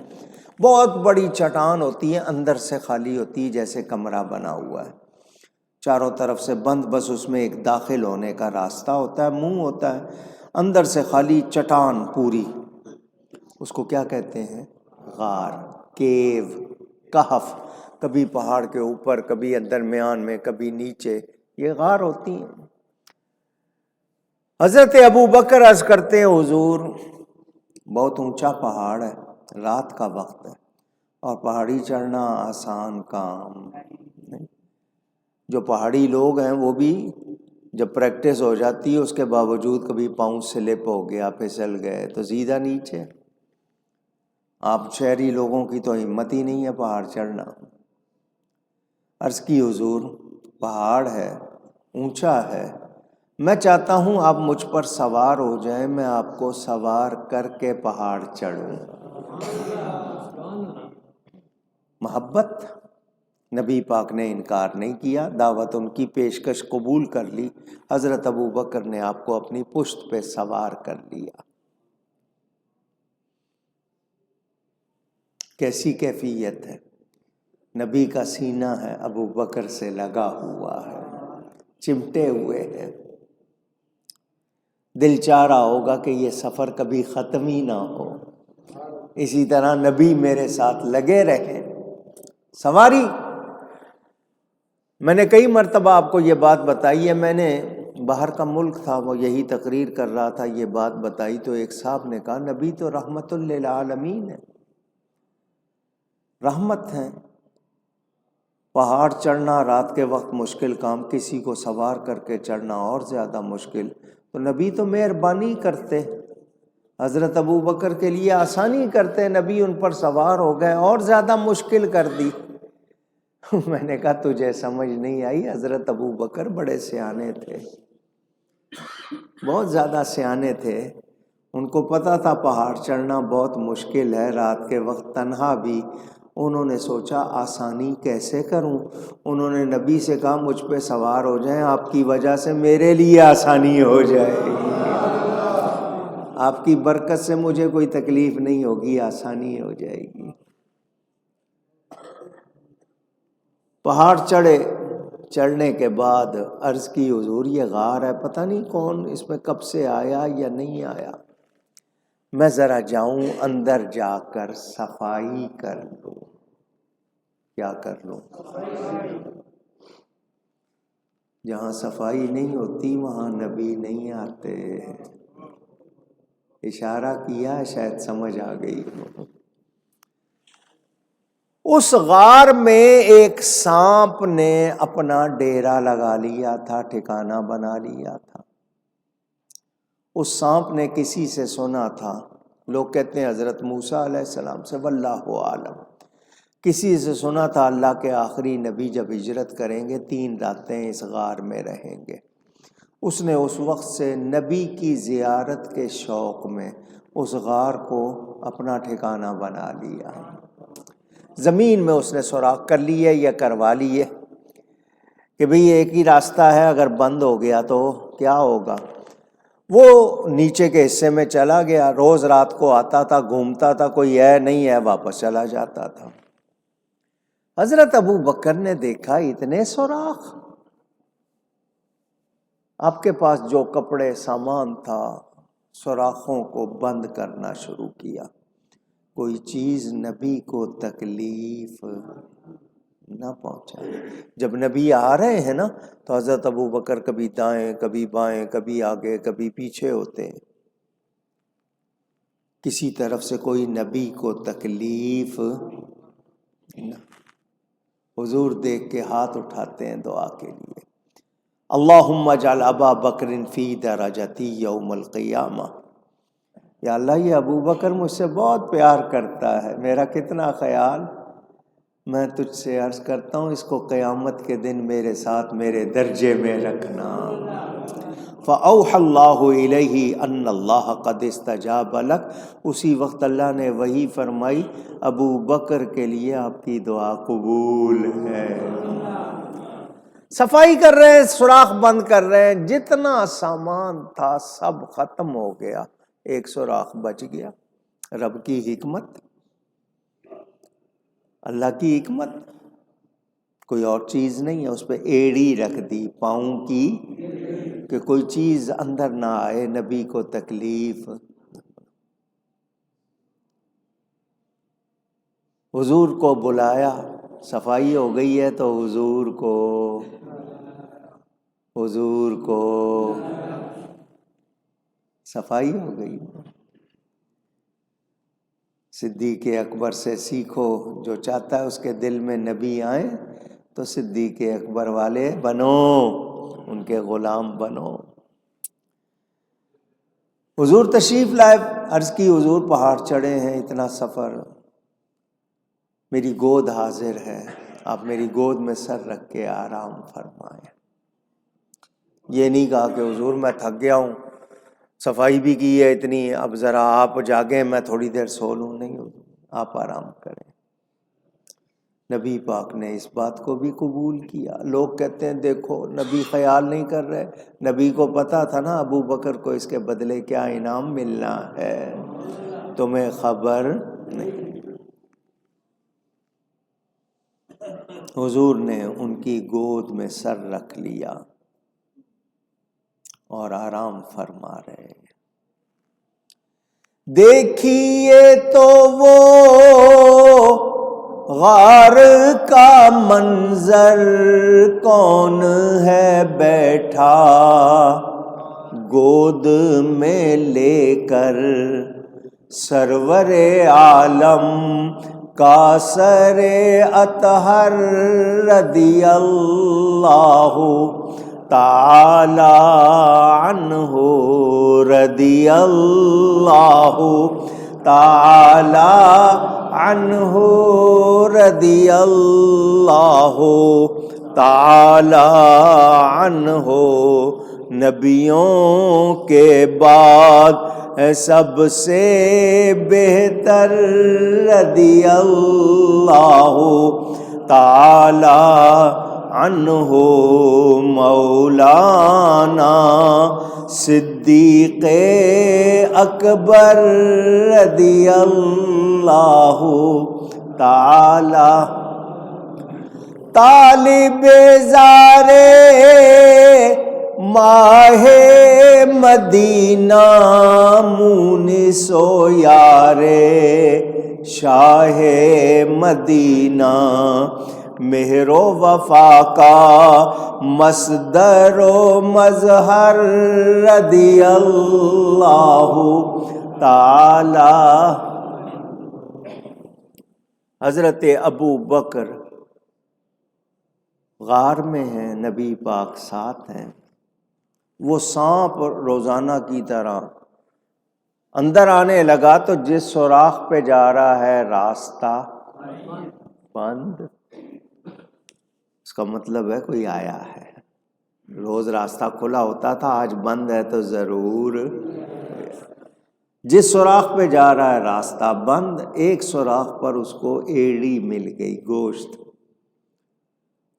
بہت بڑی چٹان ہوتی ہے، اندر سے خالی ہوتی ہے، جیسے کمرہ بنا ہوا ہے، چاروں طرف سے بند، بس اس میں ایک داخل ہونے کا راستہ ہوتا ہے، منہ ہوتا ہے، اندر سے خالی چٹان پوری، اس کو کیا کہتے ہیں؟ غار، کیو، کہف، کبھی پہاڑ کے اوپر، کبھی درمیان میں، کبھی نیچے، یہ غار ہوتی ہیں۔ حضرت ابو بکر عرض کرتے ہیں حضور بہت اونچا پہاڑ ہے، رات کا وقت ہے اور پہاڑی چڑھنا آسان کام نہیں۔ جو پہاڑی لوگ ہیں وہ بھی جب پریکٹس ہو جاتی ہے اس کے باوجود کبھی پاؤں سلپ ہو گیا، پھسل گئے تو سیدھا نیچے۔ آپ شہری لوگوں کی تو ہمت ہی نہیں ہے پہاڑ چڑھنا۔ عرض کی حضور پہاڑ ہے، اونچا ہے، میں چاہتا ہوں آپ مجھ پر سوار ہو جائیں، میں آپ کو سوار کر کے پہاڑ چڑھوں۔ محبت، نبی پاک نے انکار نہیں کیا، دعوت ان کی پیشکش قبول کر لی۔ حضرت ابو بکر نے آپ کو اپنی پشت پہ سوار کر لیا۔ کیسی کیفیت ہے؟ نبی کا سینہ ہے ابو بکر سے لگا ہوا ہے، چمٹے ہوئے ہیں۔ دل چاہ رہا ہوگا کہ یہ سفر کبھی ختم ہی نہ ہو، اسی طرح نبی میرے ساتھ لگے رہیں۔ سواری، میں نے کئی مرتبہ آپ کو یہ بات بتائی ہے، میں نے باہر کا ملک تھا، وہ یہی تقریر کر رہا تھا، یہ بات بتائی تو ایک صاحب نے کہا نبی تو رحمت للعالمین ہے، رحمت ہیں۔ پہاڑ چڑھنا رات کے وقت مشکل کام، کسی کو سوار کر کے چڑھنا اور زیادہ مشکل، تو نبی تو مہربانی کرتے، حضرت ابو بکر کے لیے آسانی کرتے، نبی ان پر سوار ہو گئے اور زیادہ مشکل کر دی۔ میں نے کہا تجھے سمجھ نہیں آئی، حضرت ابو بکر بڑے سیانے تھے، بہت زیادہ سیانے تھے، ان کو پتا تھا پہاڑ چڑھنا بہت مشکل ہے، رات کے وقت تنہا بھی۔ انہوں نے سوچا آسانی کیسے کروں، انہوں نے نبی سے کہا مجھ پہ سوار ہو جائیں، آپ کی وجہ سے میرے لیے آسانی ہو جائے گی، آپ کی برکت سے مجھے کوئی تکلیف نہیں ہوگی، آسانی ہو جائے گی۔ پہاڑ چڑھے، چڑھنے کے بعد عرض کی حضور یہ غار ہے، پتہ نہیں کون اس میں کب سے آیا یا نہیں آیا، میں ذرا جاؤں اندر جا کر صفائی کر لوں۔ کیا کر لوں؟ جہاں صفائی نہیں ہوتی وہاں نبی نہیں آتے۔ اشارہ کیا، شاید سمجھ آ گئی۔ اس غار میں ایک سانپ نے اپنا ڈیرا لگا لیا تھا، ٹھکانہ بنا لیا تھا۔ اس سانپ نے کسی سے سنا تھا، لوگ کہتے ہیں حضرت موسیٰ علیہ السلام سے، واللہ عالم، کسی سے سنا تھا اللہ کے آخری نبی جب ہجرت کریں گے 3 راتیں اس غار میں رہیں گے۔ اس نے اس وقت سے نبی کی زیارت کے شوق میں اس غار کو اپنا ٹھکانہ بنا لیا۔ زمین میں اس نے سوراخ کر لیے یا کروا لیے کہ بھئی ایک ہی راستہ ہے، اگر بند ہو گیا تو کیا ہوگا۔ وہ نیچے کے حصے میں چلا گیا، روز رات کو آتا تھا، گھومتا تھا، کوئی ہے نہیں ہے، واپس چلا جاتا تھا۔ حضرت ابو بکر نے دیکھا اتنے سوراخ، آپ کے پاس جو کپڑے سامان تھا سوراخوں کو بند کرنا شروع کیا، کوئی چیز نبی کو تکلیف نہ پہنچائے۔ جب نبی آ رہے ہیں نا تو حضرت ابو بکر کبھی دائیں کبھی بائیں، کبھی آگے کبھی پیچھے ہوتے ہیں، کسی طرف سے کوئی نبی کو تکلیف نہ۔ حضور دیکھ کے ہاتھ اٹھاتے ہیں دعا کے لیے، اللہم اجعل ابا بکر فی درجتی یوم القیامہ، یا اللہ یہ ابو بکر مجھ سے بہت پیار کرتا ہے، میرا کتنا خیال، میں تجھ سے عرض کرتا ہوں اس کو قیامت کے دن میرے ساتھ میرے درجے میں رکھنا۔ فَأَوْحَى اللَّهُ إِلَيْهِ أَنَّ اللَّهَ قَدْ اسْتَجَابَ لَكَ، اسی وقت اللہ نے وحی فرمائی ابو بکر کے لیے آپ کی دعا قبول ہے۔ صفائی کر رہے ہیں، سوراخ بند کر رہے ہیں، جتنا سامان تھا سب ختم ہو گیا، ایک سوراخ بچ گیا۔ رب کی حکمت، اللہ کی حکمت، کوئی اور چیز نہیں ہے، اس پہ ایڑی رکھ دی پاؤں کی کہ کوئی چیز اندر نہ آئے، نبی کو تکلیف۔ حضور کو بلایا، صفائی ہو گئی ہے تو حضور کو صفائی ہو گئی۔ صدیق اکبر سے سیکھو، جو چاہتا ہے اس کے دل میں نبی آئیں تو صدیق اکبر والے بنو، ان کے غلام بنو۔ حضور تشریف لائے، عرض کی حضور پہاڑ چڑھے ہیں، اتنا سفر، میری گود حاضر ہے، آپ میری گود میں سر رکھ کے آرام فرمائیں۔ یہ نہیں کہا کہ حضور میں تھک گیا ہوں، صفائی بھی کی ہے اتنی، اب ذرا آپ جاگیں میں تھوڑی دیر سو لوں، نہیں حضور آپ آرام کریں۔ نبی پاک نے اس بات کو بھی قبول کیا۔ لوگ کہتے ہیں دیکھو نبی خیال نہیں کر رہے، نبی کو پتا تھا نا ابو بکر کو اس کے بدلے کیا انعام ملنا ہے، تمہیں خبر نہیں۔ حضور نے ان کی گود میں سر رکھ لیا اور آرام فرما رہے۔ دیکھیے تو وہ غار کا منظر، کون ہے بیٹھا گود میں لے کر سرور عالم کا سر اطہر رضی اللہ تعالی عنہ، رضی اللہ تعالی عنہ، رضی اللہ تعالی عنہ، نبیوں کے بعد سب سے بہتر، رضی اللہ تعالی عنہ، مولانا صدیق اکبر رضی اللہ تعالی۔ طالب زارے ماہ مدینہ، مونس و یارے شاہ مدینہ، مہر و وفا کا مصدر و مظہر، رضی اللہ تعالی۔ حضرت ابو بکر غار میں ہیں، نبی پاک ساتھ ہیں، وہ سانپ روزانہ کی طرح اندر آنے لگا تو جس سوراخ پہ جا رہا ہے راستہ بند، اس کا مطلب ہے کوئی آیا ہے۔ روز راستہ کھلا ہوتا تھا، آج بند ہے تو ضرور جس سوراخ پہ جا رہا ہے راستہ بند۔ ایک سوراخ پر اس کو ایڑی مل گئی، گوشت،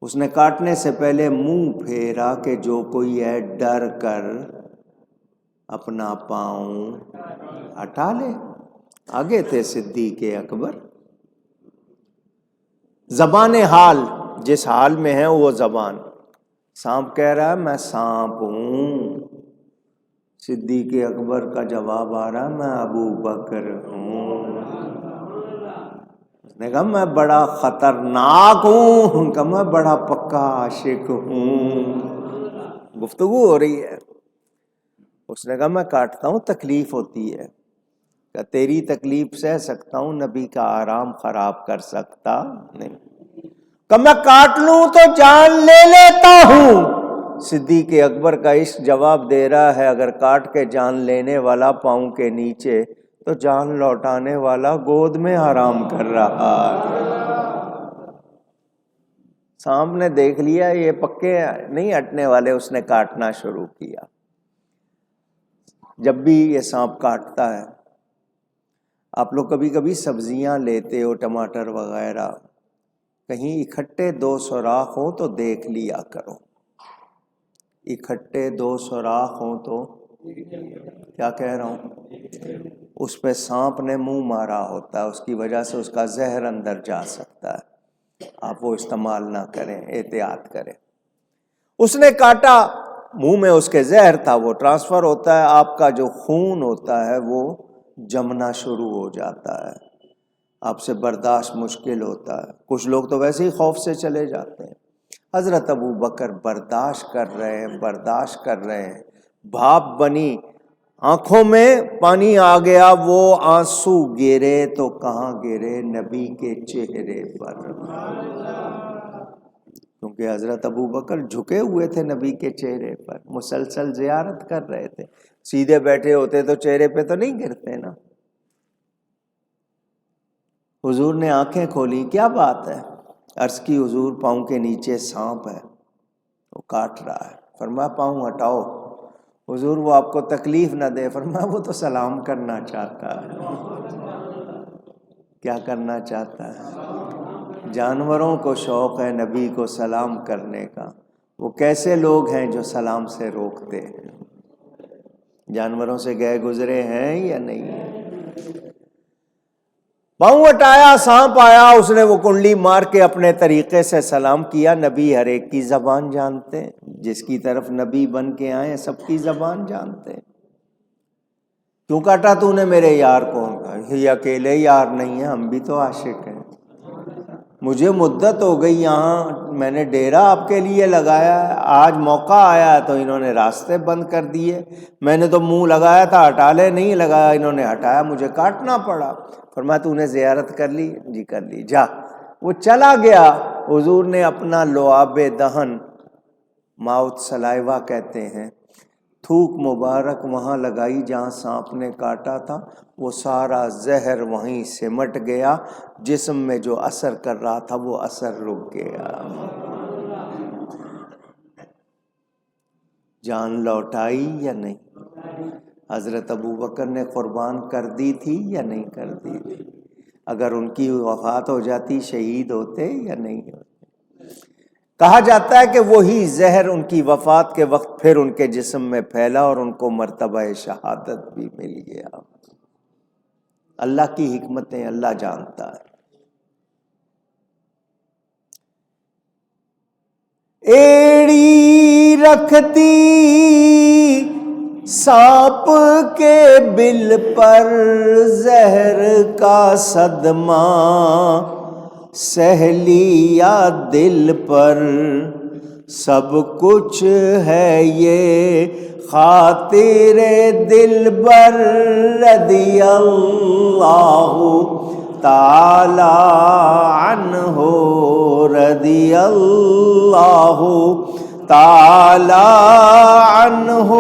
اس نے کاٹنے سے پہلے منہ پھیرا کہ جو کوئی ہے ڈر کر اپنا پاؤں ہٹا لے۔ آگے تھے صدیق اکبر، زبان حال، جس حال میں ہے وہ زبان۔ سانپ کہہ رہا ہے میں سانپ ہوں، صدیق اکبر کا جواب آ رہا ہے میں ابو بکر ہوں۔ اس نے کہا میں بڑا خطرناک ہوں، کہا میں بڑا پکا عاشق ہوں۔ گفتگو ہو رہی ہے۔ اس نے کہا میں کاٹتا ہوں، تکلیف ہوتی ہے، کہ تیری تکلیف سہ سکتا ہوں، نبی کا آرام خراب کر سکتا نہیں۔ کہ میں کاٹ لوں تو جان لے لیتا ہوں۔ صدیق اکبر کا عشق جواب دے رہا ہے اگر کاٹ کے جان لینے والا پاؤں کے نیچے تو جان لوٹانے والا گود میں آرام کر رہا ہے۔ سانپ نے دیکھ لیا یہ پکے نہیں ہٹنے والے، اس نے کاٹنا شروع کیا۔ جب بھی یہ سانپ کاٹتا ہے، آپ لوگ کبھی کبھی سبزیاں لیتے ہو، ٹماٹر وغیرہ، کہیں اکٹھے دو سوراخ ہوں تو دیکھ لیا کرو، اکٹھے دو سوراخ ہوں تو کیا کہہ رہا ہوں، اس پہ سانپ نے منہ مارا ہوتا ہے، اس کی وجہ سے اس کا زہر اندر جا سکتا ہے، آپ وہ استعمال نہ کریں، احتیاط کریں۔ اس نے کاٹا، منہ میں اس کے زہر تھا، وہ ٹرانسفر ہوتا ہے، آپ کا جو خون ہوتا ہے وہ جمنا شروع ہو جاتا ہے، آپ سے برداشت مشکل ہوتا ہے، کچھ لوگ تو ویسے ہی خوف سے چلے جاتے ہیں۔ حضرت ابو بکر برداشت کر رہے ہیں، برداشت کر رہے ہیں، بھاپ بنی آنکھوں میں پانی آ گیا، وہ آنسو گرے تو کہاں گرے؟ نبی کے چہرے پر، کیونکہ حضرت ابوبکر جھکے ہوئے تھے نبی کے چہرے پر، مسلسل زیارت کر رہے تھے. سیدھے بیٹھے ہوتے تو چہرے پہ تو نہیں گرتے نا. حضور نے آنکھیں کھولی، کیا بات ہے؟ عرض کی حضور پاؤں کے نیچے سانپ ہے، وہ کاٹ رہا ہے. فرمایا پاؤں ہٹاؤ. حضور وہ آپ کو تکلیف نہ دے. فرمایا وہ تو سلام کرنا چاہتا ہے. کیا کرنا چاہتا ہے؟ جانوروں کو شوق ہے نبی کو سلام کرنے کا. وہ کیسے لوگ ہیں جو سلام سے روکتے ہیں؟ جانوروں سے گئے گزرے ہیں یا نہیں ہیں؟ پاؤں ہٹایا، سانپ آیا، اس نے وہ کنڈلی مار کے اپنے طریقے سے سلام کیا. نبی ہر ایک کی زبان جانتے، جس کی طرف نبی بن کے آئے سب کی زبان جانتے. کیوں کاٹا تو نے میرے یار کو؟ یہ اکیلے یار نہیں ہیں، ہم بھی تو عاشق ہیں. مجھے مدت ہو گئی یہاں، میں نے ڈیرا آپ کے لیے لگایا ہے، آج موقع آیا تو انہوں نے راستے بند کر دیے. میں نے تو منہ لگایا تھا ہٹا لے، نہیں لگایا، انہوں نے ہٹایا، مجھے کاٹنا پڑا. فرمایا تو نے زیارت کر لی؟ جی کر لی، جا. وہ چلا گیا. حضور نے اپنا لعاب دہن، ماؤتھ سلائیوا کہتے ہیں، تھوک مبارک وہاں لگائی جہاں سانپ نے کاٹا تھا. وہ سارا زہر وہیں سمٹ گیا، جسم میں جو اثر کر رہا تھا وہ اثر رک گیا. جان لوٹائی یا نہیں؟ حضرت ابوبکر نے قربان کر دی تھی یا نہیں کر دی تھی؟ اگر ان کی وفات ہو جاتی شہید ہوتے یا نہیں ہوتے؟ کہا جاتا ہے کہ وہی زہر ان کی وفات کے وقت پھر ان کے جسم میں پھیلا اور ان کو مرتبہ شہادت بھی مل گیا. اللہ کی حکمتیں اللہ جانتا ہے. ایڑی رکھتی سانپ کے بل پر، زہر کا صدمہ سہ لیا دل پر. سب کچھ ہے یہ خاطر دلبر، رضی اللہ تعالی عنہ، رضی اللہ تعالی عنہ،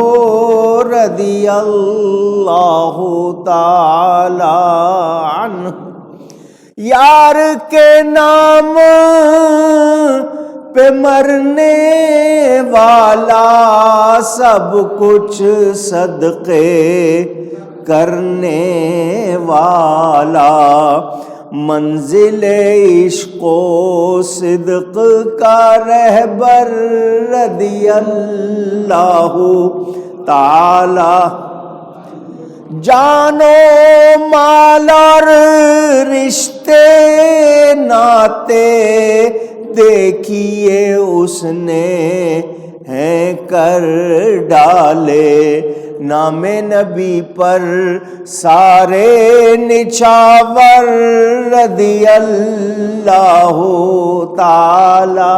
رضی اللہ تعالی عنہ. یار کے نام پہ مرنے والا، سب کچھ صدقے کرنے والا. منزل عشق و صدق کا رہبر، رضی اللہ تعالی. جان و مال اور رشتے ناتے دیکھیے اس نے ہیں کر ڈالے. نام نبی پر سارے نچھاور، رضی اللہ تعالی.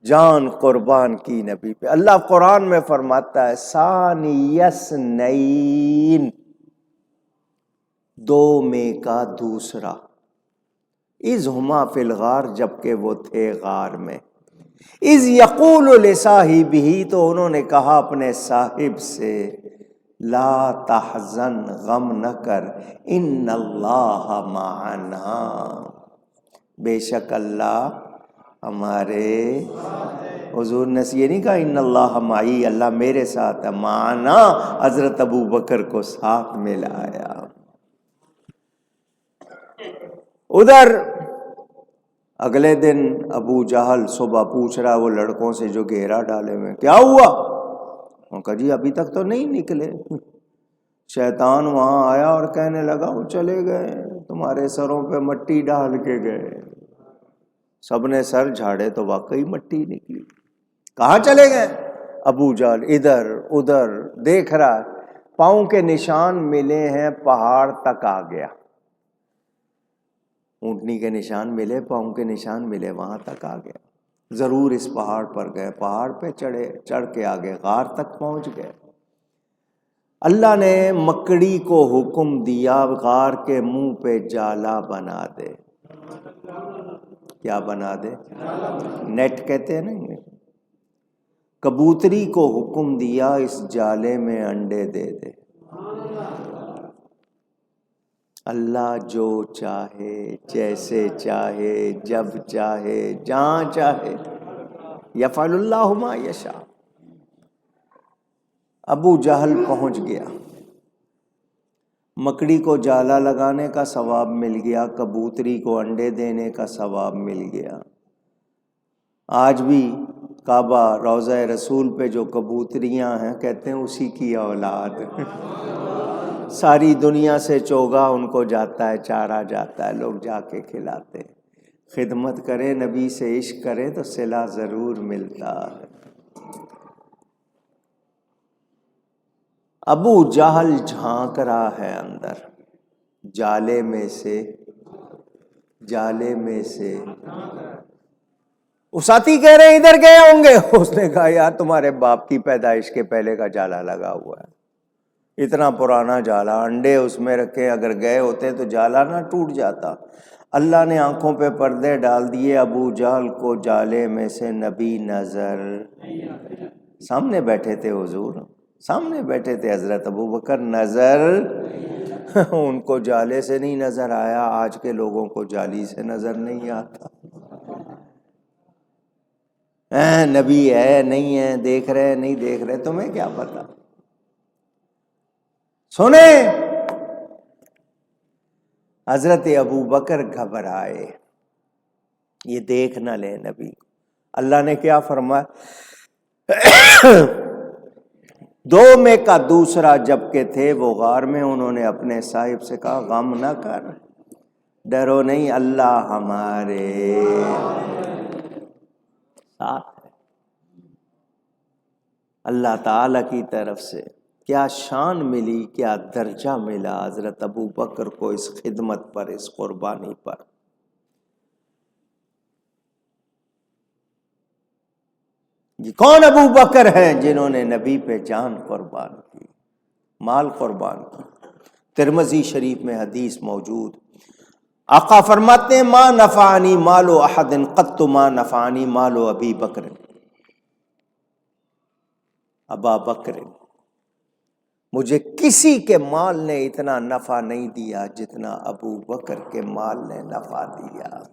جان قربان کی نبی پہ. اللہ قرآن میں فرماتا ہے ثانی اثنین، دو میں کا دوسرا. اذ ہما فی الغار، جبکہ وہ تھے غار میں. اذ یقول لصاحبہ، تو انہوں نے کہا اپنے صاحب سے، لا تحزن، غم نہ کر، ان اللہ معنا، بے شک اللہ ہمارے. حضور نے یہ نہیں کہا ان اللہ معی، اللہ میرے ساتھ ہے. معنا حضرت ابوبکر کو ساتھ ملایا. ادھر اگلے دن ابو جہل صبح پوچھ رہا وہ لڑکوں سے جو گھیرا ڈالے ہوئے، کیا ہوا؟ انہوں نے کہا جی ابھی تک تو نہیں نکلے. شیطان وہاں آیا اور کہنے لگا وہ چلے گئے، تمہارے سروں پہ مٹی ڈال کے گئے. سب نے سر جھاڑے تو واقعی مٹی نکلی. کہاں چلے گئے؟ ابو جہل ادھر ادھر دیکھ رہا، پاؤں کے نشان ملے ہیں، پہاڑ تک آ گیا. اونٹنی کے نشان ملے، پاؤں کے نشان ملے، وہاں تک آ گیا. ضرور اس پہاڑ پر گئے، پہاڑ پہ چڑھ کے آگے غار تک پہنچ گئے۔ اللہ نے مکڑی کو حکم دیا غار کے منہ پہ جالا بنا دے۔ کیا بنا دے؟ نیٹ کہتے ہیں نا۔ کبوتری کو حکم دیا اس جالے میں انڈے دے دے۔ اللہ جو چاہے، جیسے چاہے، جب چاہے، جہاں چاہے، یفعل اللہ ما یشاء۔ ابو جہل پہنچ گیا، مکڑی کو جالا لگانے کا ثواب مل گیا، کبوتری کو انڈے دینے کا ثواب مل گیا۔ آج بھی کعبہ روضہ رسول پہ جو کبوتریاں ہیں کہتے ہیں اسی کی اولاد۔ ساری دنیا سے چوگا ان کو جاتا ہے، چارہ جاتا ہے، لوگ جا کے کھلاتے ہیں۔ خدمت کرے، نبی سے عشق کرے تو صلہ ضرور ملتا ہے۔ ابو جہل جھانک رہا ہے اندر، جالے میں سے اساتی کہہ رہے ادھر گئے ہوں گے۔ اس نے کہا یار تمہارے باپ کی پیدائش کے پہلے کا جالا لگا ہوا ہے، اتنا پرانا جالا، انڈے اس میں رکھے، اگر گئے ہوتے تو جالا نہ ٹوٹ جاتا۔ اللہ نے آنکھوں پہ پردے ڈال دیے، ابو جہل کو جالے میں سے نبی نظر، سامنے بیٹھے تھے حضور، سامنے بیٹھے تھے حضرت ابو بکر، نظر ان کو جالے سے نہیں نظر آیا۔ آج کے لوگوں کو جالی سے نظر نہیں آتا۔ نبی ہے نہیں ہے، دیکھ رہے نہیں دیکھ رہے، تمہیں کیا پتا۔ سنیں، حضرت ابو بکر گھبرائے، یہ دیکھ نہ لے نبی۔ اللہ نے کیا فرمایا؟ دو میں کا دوسرا جب کہ تھے وہ غار میں، انہوں نے اپنے صاحب سے کہا غم نہ کر، ڈرو نہیں، اللہ ہمارے ساتھ ہے۔ اللہ تعالی کی طرف سے کیا شان ملی، کیا درجہ ملا حضرت ابو بکر کو اس خدمت پر، اس قربانی پر۔ یہ کون ابو بکر ہیں جنہوں نے نبی پہ جان قربان کی، مال قربان کی۔ ترمذی شریف میں حدیث موجود، آقا فرماتے ہیں ما نفعنی مال احد قط ما نفعنی مال ابی بکر، ابا بکر، مجھے کسی کے مال نے اتنا نفع نہیں دیا جتنا ابو بکر کے مال نے نفع دیا۔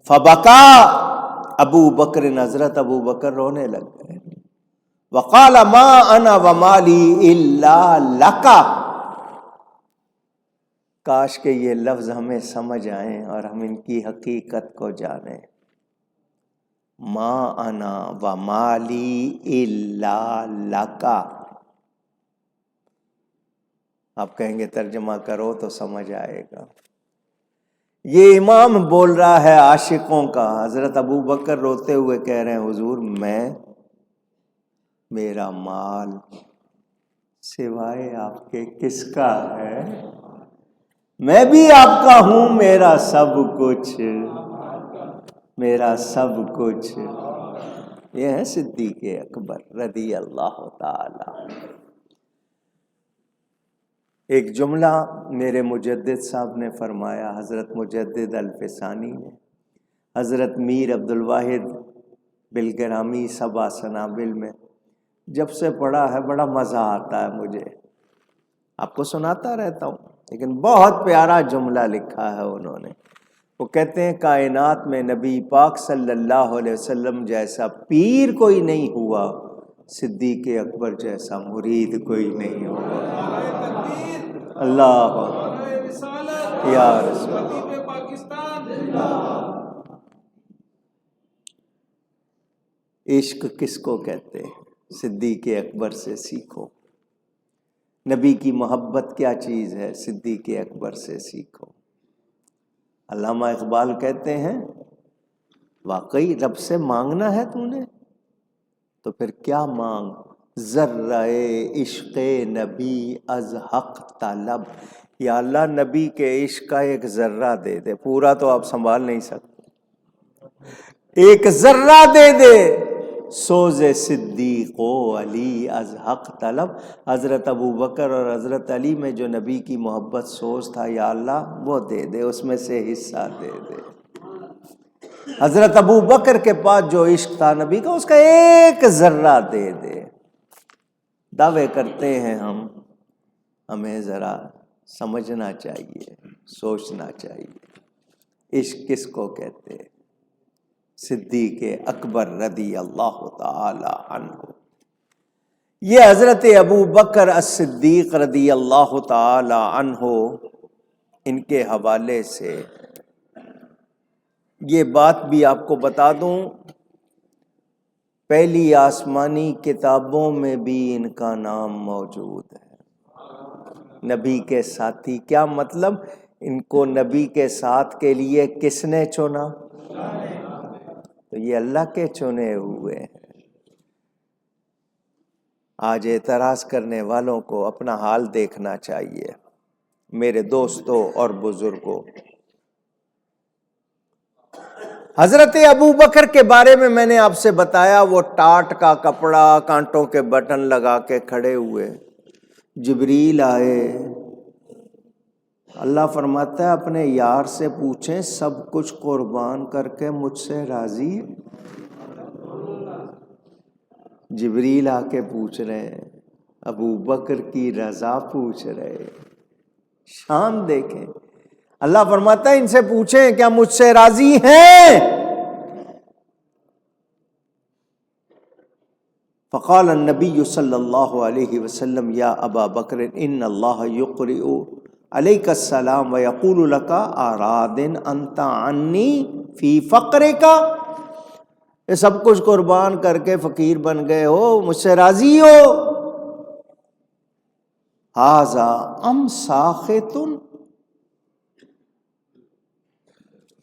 فبکا ابو بکر، حضرت ابو بکر رونے لگ گئے۔ وقال ما انا ومالی الا لک، کاش کہ یہ لفظ ہمیں سمجھ آئیں اور ہم ان کی حقیقت کو جانیں۔ ما انا ومالی الا لک، آپ کہیں گے ترجمہ کرو تو سمجھ آئے گا۔ یہ امام بول رہا ہے عاشقوں کا۔ حضرت ابو بکر روتے ہوئے کہہ رہے ہیں حضور میرا مال سوائے آپ کے کس کا ہے؟ میں بھی آپ کا ہوں، میرا سب کچھ، میرا سب کچھ۔ یہ ہے صدیق اکبر رضی اللہ تعالی۔ ایک جملہ میرے مجدد صاحب نے فرمایا، حضرت مجدد الفسانی نے، حضرت میر عبدالواحد بالگرامی سبع سنابل میں، جب سے پڑھا ہے بڑا مزہ آتا ہے مجھے، آپ کو سناتا رہتا ہوں، لیکن بہت پیارا جملہ لکھا ہے انہوں نے۔ وہ کہتے ہیں کائنات میں نبی پاک صلی اللہ علیہ وسلم جیسا پیر کوئی نہیں ہوا، صدیق اکبر جیسا مرید کوئی نہیں ہوا۔ اللہ یا رسول، عشق کس کو کہتے ہیں؟ صدیق اکبر سے سیکھو۔ نبی کی محبت کیا چیز ہے؟ صدیق اکبر سے سیکھو۔ علامہ اقبال کہتے ہیں واقعی رب سے مانگنا ہے تو نے تو پھر کیا مانگ، ذرہ عشق نبی از حق طلب، یا اللہ نبی کے عشق کا ایک ذرہ دے دے، پورا تو آپ سنبھال نہیں سکتے۔ ایک ذرہ دے دے سوز صدیق و علی از حق طلب. حضرت ابو بکر اور حضرت علی میں جو نبی کی محبت سوز تھا، یا اللہ وہ دے دے، اس میں سے حصہ دے دے. حضرت ابو بکر کے پاس جو عشق تھا نبی کا، اس کا ایک ذرہ دے دے. دعوے کرتے ہیں ہم، ہمیں ذرا سمجھنا چاہیے، سوچنا چاہیے. عشق کس کو کہتے ہیں؟ صدیق اکبر رضی اللہ تعالی عنہ. یہ حضرت ابو بکر الصدیق رضی اللہ تعالی عنہ، ان کے حوالے سے یہ بات بھی آپ کو بتا دوں، پہلی آسمانی کتابوں میں بھی ان کا نام موجود ہے. نبی کے ساتھی. کیا مطلب؟ ان کو نبی کے ساتھ کے لیے کس نے چنا؟ تو یہ اللہ کے چنے ہوئے ہیں. آج اعتراض کرنے والوں کو اپنا حال دیکھنا چاہیے. میرے دوستوں اور بزرگوں، حضرت ابو بکر کے بارے میں نے آپ سے بتایا، وہ ٹاٹ کا کپڑا، کانٹوں کے بٹن لگا کے کھڑے ہوئے. جبریل آئے. اللہ فرماتا ہے اپنے یار سے پوچھیں سب کچھ قربان کر کے مجھ سے راضی ہے؟ جبریل آ کے پوچھ رہے ہیں، ابو بکر کی رضا پوچھ رہے ہیں. شان دیکھیں. اللہ فرماتا ہے ان سے پوچھیں کیا مجھ سے راضی ہیں؟ فقال النبی صلی اللہ علیہ وسلم یا ابا بکر ان اللہ یقرئ علیک السلام ویقول لک اراض انت عنی فی فقرک. یہ سب کچھ قربان کر کے فقیر بن گئے ہو، مجھ سے راضی ہو؟ ھذا ام ساخط،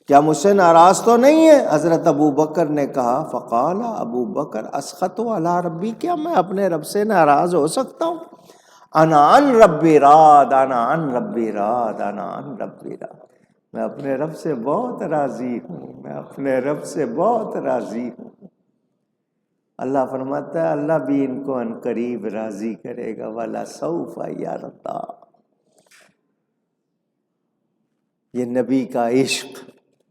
کیا مجھ سے ناراض تو نہیں ہے؟ حضرت ابو بکر نے کہا، فقال ابو بکر اسخط علی ربی، کیا میں اپنے رب سے ناراض ہو سکتا ہوں؟ انا عن ربی راض، انا عن ربی راض، انا عن ربی راض. میں اپنے رب سے بہت راضی ہوں، میں اپنے رب سے بہت راضی ہوں. اللہ فرماتا ہے اللہ بھی ان کو ان قریب راضی کرے گا. وَلَسَوْفَ يَرْضَىٰ. یہ نبی کا عشق،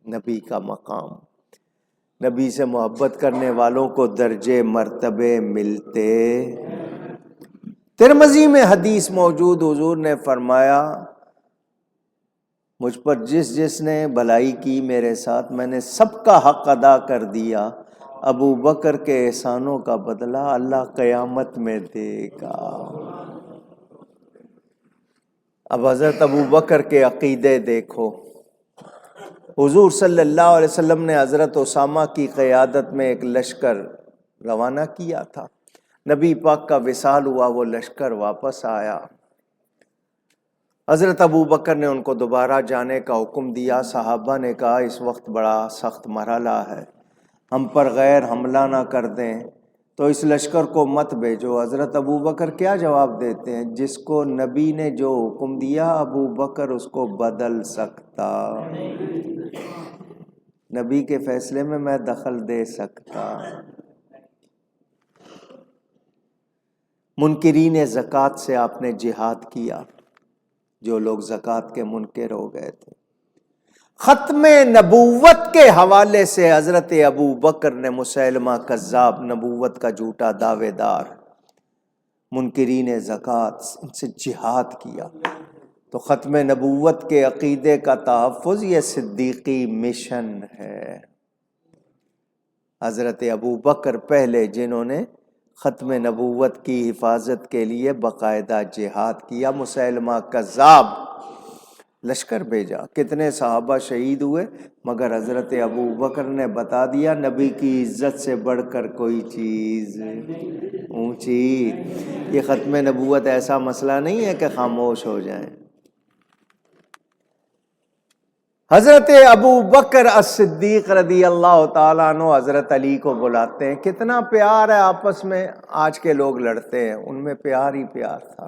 نبی کا مقام. نبی سے محبت کرنے والوں کو درجے مرتبے ملتے. ترمذی میں حدیث موجود، حضور نے فرمایا مجھ پر جس نے بھلائی کی میرے ساتھ، میں نے سب کا حق ادا کر دیا. ابو بکر کے احسانوں کا بدلہ اللہ قیامت میں دے گا. اب حضرت ابو بکر کے عقیدے دیکھو. حضور صلی اللہ علیہ وسلم نے حضرت اسامہ کی قیادت میں ایک لشکر روانہ کیا تھا. نبی پاک کا وصال ہوا، وہ لشکر واپس آیا. حضرت ابو بکر نے ان کو دوبارہ جانے کا حکم دیا. صحابہ نے کہا اس وقت بڑا سخت مرحلہ ہے، ہم پر غیر حملہ نہ کر دیں تو اس لشکر کو مت بھیجو. حضرت ابو بکر کیا جواب دیتے ہیں؟ جس کو نبی نے جو حکم دیا ابو بکر اس کو بدل سکتا، نبی کے فیصلے میں دخل دے سکتا. منکرین زکوٰۃ سے آپ نے جہاد کیا، جو لوگ زکوٰۃ کے منکر ہو گئے تھے. ختم نبوت کے حوالے سے حضرت ابو بکر نے مسیلمہ کذاب، نبوت کا جھوٹا دعوے دار، منکرین زکوٰۃ، ان سے جہاد کیا. تو ختم نبوت کے عقیدے کا تحفظ یہ صدیقی مشن ہے. حضرت ابو بکر پہلے جنہوں نے ختم نبوت کی حفاظت کے لیے باقاعدہ جہاد کیا. مسیلمہ کذاب لشکر بھیجا، کتنے صحابہ شہید ہوئے، مگر حضرت ابو بکر نے بتا دیا نبی کی عزت سے بڑھ کر کوئی چیز اونچی. یہ ختم نبوت ایسا مسئلہ نہیں ہے کہ خاموش ہو جائیں. حضرت ابو بکر الصدیق رضی اللہ تعالیٰ عنہ حضرت علی کو بلاتے ہیں. کتنا پیار ہے آپس میں. آج کے لوگ لڑتے ہیں، ان میں پیار ہی پیار تھا.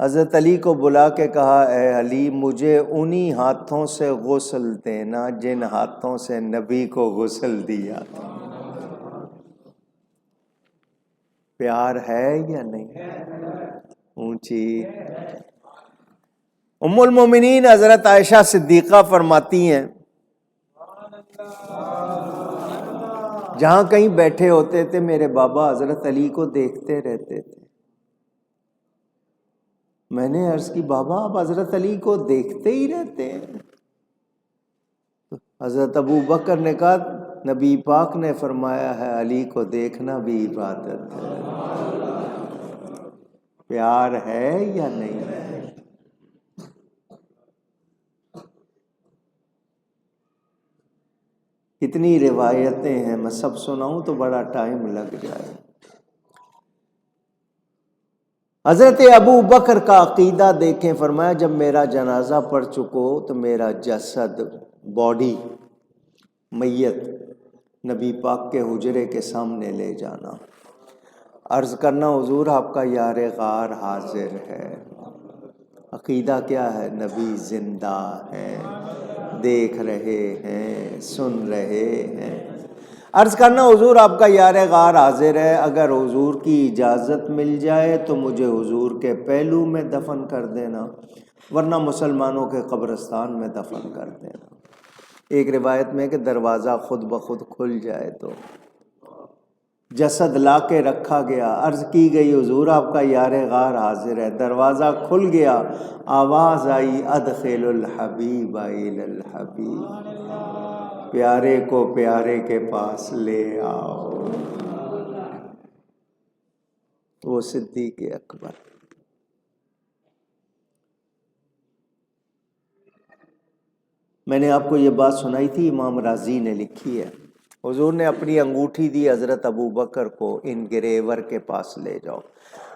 حضرت علی کو بلا کے کہا اے علی مجھے انہی ہاتھوں سے غسل دینا جن ہاتھوں سے نبی کو غسل دیا تھا۔ پیار ہے یا نہیں؟ اونچی ام المومنین حضرت عائشہ صدیقہ فرماتی ہیں جہاں کہیں بیٹھے ہوتے تھے میرے بابا حضرت علی کو دیکھتے رہتے تھے۔ میں نے عرض کی بابا آپ حضرت علی کو دیکھتے ہی رہتے ہیں؟ حضرت ابو بکر نے کہا نبی پاک نے فرمایا ہے علی کو دیکھنا بھی عبادت ہے۔ پیار ہے یا نہیں ہے؟ کتنی روایتیں ہیں، میں سب سناؤں تو بڑا ٹائم لگ جائے۔ حضرت ابو بکر کا عقیدہ دیکھیں، فرمایا جب میرا جنازہ پڑھ چکو تو میرا جسد باڈی میت نبی پاک کے حجرے کے سامنے لے جانا، عرض کرنا حضور آپ کا یار غار حاضر ہے۔ عقیدہ کیا ہے؟ نبی زندہ ہیں، دیکھ رہے ہیں، سن رہے ہیں۔ عرض کرنا حضور آپ کا یار غار حاضر ہے، اگر حضور کی اجازت مل جائے تو مجھے حضور کے پہلو میں دفن کر دینا، ورنہ مسلمانوں کے قبرستان میں دفن کر دینا۔ ایک روایت میں کہ دروازہ خود بخود کھل جائے تو جسد لا کے رکھا گیا، عرض کی گئی حضور آپ کا یار غار حاضر ہے، دروازہ کھل گیا، آواز آئی ادخل الحبیب الی الحبیب، پیارے کو پیارے کے پاس لے آؤ۔ وہ صدیق اکبر۔ میں نے آپ کو یہ بات سنائی تھی، امام راضی نے لکھی ہے، حضور نے اپنی انگوٹھی دی حضرت ابو بکر کو، ان گریور کے پاس لے جاؤ۔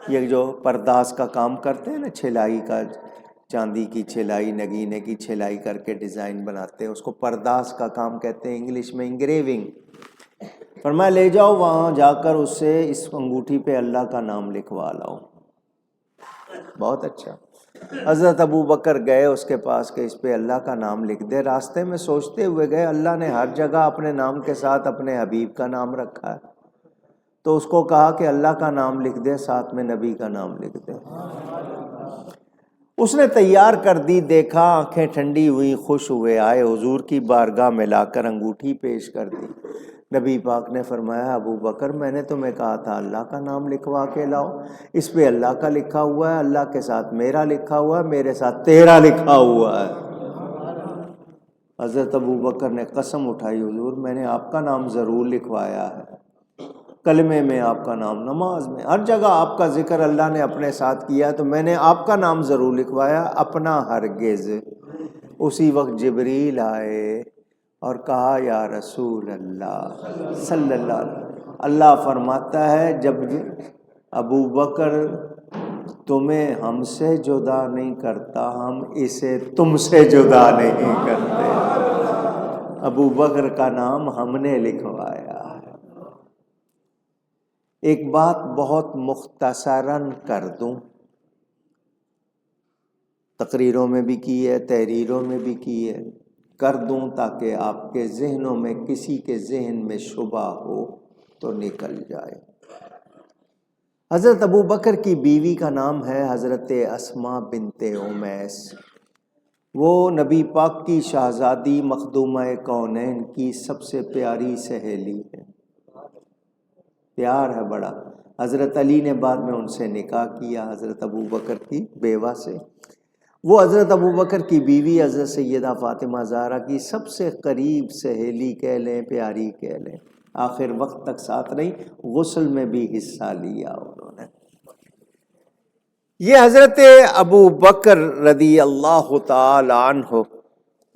یہ جو پرداس کا کام کرتے ہیں نا، چھلائی کا، چاندی کی چھلائی، نگینے کی چھلائی کر کے ڈیزائن بناتے ہیں، اس کو پرداس کا کام کہتے ہیں، انگلش میں انگریونگ۔ فرمایا لے جاؤ، وہاں جا کر اس سے اس انگوٹھی پہ اللہ کا نام لکھوا لاؤ۔ بہت اچھا۔ حضرت ابو بکر گئے اس کے پاس کہ اس پہ اللہ کا نام لکھ دے۔ راستے میں سوچتے ہوئے گئے اللہ نے ہر جگہ اپنے نام کے ساتھ اپنے حبیب کا نام رکھا ہے، تو اس کو کہا کہ اللہ کا نام لکھ دے، ساتھ میں نبی کا نام لکھ دے۔ اس نے تیار کر دی، دیکھا، آنکھیں ٹھنڈی ہوئی، خوش ہوئے، آئے حضور کی بارگاہ میں لا کر انگوٹھی پیش کر دی۔ نبی پاک نے فرمایا ابو بکر میں نے تمہیں کہا تھا اللہ کا نام لکھوا کے لاؤ، اس پہ اللہ کا لکھا ہوا ہے، اللہ کے ساتھ میرا لکھا ہوا ہے، میرے ساتھ تیرا لکھا ہوا ہے۔ حضرت ابو بکر نے قسم اٹھائی حضور میں نے آپ کا نام ضرور لکھوایا ہے، کلمے میں آپ کا نام، نماز میں، ہر جگہ آپ کا ذکر اللہ نے اپنے ساتھ کیا تو میں نے آپ کا نام ضرور لکھوایا، اپنا ہرگز۔ اسی وقت جبریل آئے اور کہا یا رسول اللہ صلی اللہ علیہ وسلم، اللہ فرماتا ہے جب ابو بکر تمہیں ہم سے جدا نہیں کرتا، ہم اسے تم سے جدا نہیں کرتے۔ ابو بکر کا نام ہم نے لکھوایا ہے۔ ایک بات بہت مختصراً کر دوں، تقریروں میں بھی کی ہے، تحریروں میں بھی کی ہے، کر دوں تاکہ آپ کے ذہنوں میں کسی کے ذہن میں شبہ ہو تو نکل جائے۔ حضرت ابو بکر کی بیوی کا نام ہے حضرت اسماء بنت امیس، وہ نبی پاک کی شہزادی مخدومہ کونین کی سب سے پیاری سہیلی ہے، پیار ہے بڑا۔ حضرت علی نے بعد میں ان سے نکاح کیا، حضرت ابو بکر کی بیوہ سے۔ وہ حضرت ابو بکر کی بیوی حضرت سیدہ فاطمہ زہرا کی سب سے قریب سہیلی کہہ لیں، پیاری کہہ لیں، آخر وقت تک ساتھ رہی، غسل میں بھی حصہ لیا انہوں نے۔ یہ حضرت ابو بکر رضی اللہ تعالی عنہ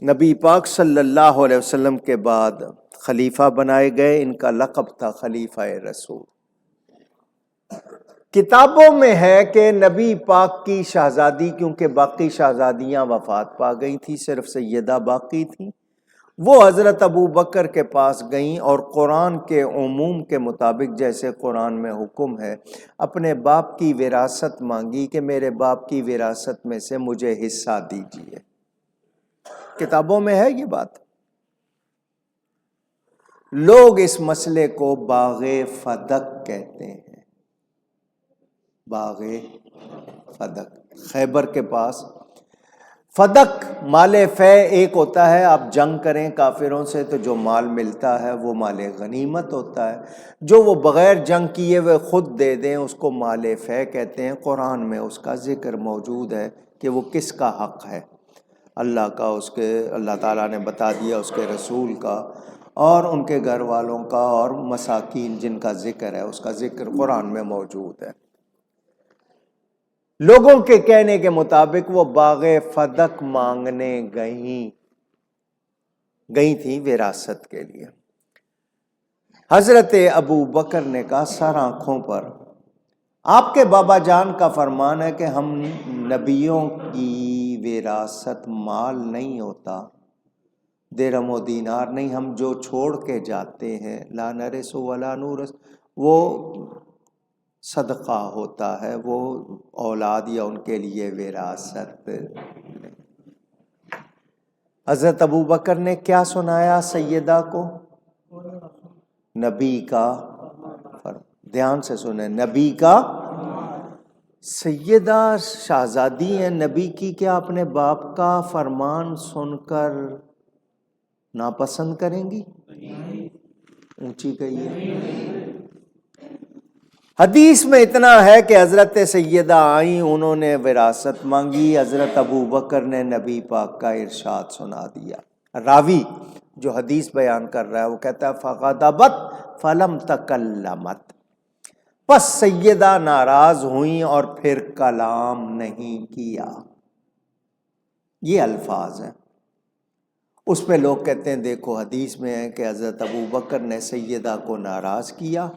نبی پاک صلی اللہ علیہ وسلم کے بعد خلیفہ بنائے گئے، ان کا لقب تھا خلیفہ رسول۔ کتابوں میں ہے کہ نبی پاک کی شہزادی، کیونکہ باقی شہزادیاں وفات پا گئی تھیں، صرف سیدہ باقی تھیں، وہ حضرت ابو بکر کے پاس گئیں اور قرآن کے عموم کے مطابق جیسے قرآن میں حکم ہے اپنے باپ کی وراثت مانگی کہ میرے باپ کی وراثت میں سے مجھے حصہ دیجیے۔ کتابوں میں ہے یہ بات۔ لوگ اس مسئلے کو باغ فدق کہتے ہیں، باغ فدق، خیبر کے پاس۔ فدق مال فے ایک ہوتا ہے، آپ جنگ کریں کافروں سے تو جو مال ملتا ہے وہ مال غنیمت ہوتا ہے، جو وہ بغیر جنگ کیے ہوئے خود دے دیں اس کو مال فے کہتے ہیں۔ قرآن میں اس کا ذکر موجود ہے کہ وہ کس کا حق ہے، اللہ کا، اس کے اللہ تعالیٰ نے بتا دیا، اس کے رسول کا اور ان کے گھر والوں کا اور مساکین جن کا ذکر ہے، اس کا ذکر قرآن میں موجود ہے۔ لوگوں کے کہنے کے مطابق وہ باغ فدق مانگنے گئی تھیں وراثت کے لیے۔ حضرت ابو بکر نے کہا سر آنکھوں پر، آپ کے بابا جان کا فرمان ہے کہ ہم نبیوں کی وراثت مال نہیں ہوتا، درہم و دینار نہیں، ہم جو چھوڑ کے جاتے ہیں لا نرث ولا نورث، وہ صدقہ ہوتا ہے، وہ اولاد یا ان کے لیے وراثت۔ حضرت ابو بکر نے کیا سنایا سیدہ کو؟ نبی کا، دھیان سے سنیں، نبی کا۔ سیدہ شہزادی ہیں نبی کی، کیا اپنے باپ کا فرمان سن کر ناپسند کریں گی؟ اونچی کہیے۔ حدیث میں اتنا ہے کہ حضرت سیدہ آئیں، انہوں نے وراثت مانگی، حضرت ابو بکر نے نبی پاک کا ارشاد سنا دیا۔ راوی جو حدیث بیان کر رہا ہے وہ کہتا ہے فغضبت فلم تکلمت، پس سیدہ ناراض ہوئیں اور پھر کلام نہیں کیا۔ یہ الفاظ ہیں۔ اس پہ لوگ کہتے ہیں دیکھو حدیث میں ہے کہ حضرت ابو بکر نے سیدہ کو ناراض کیا،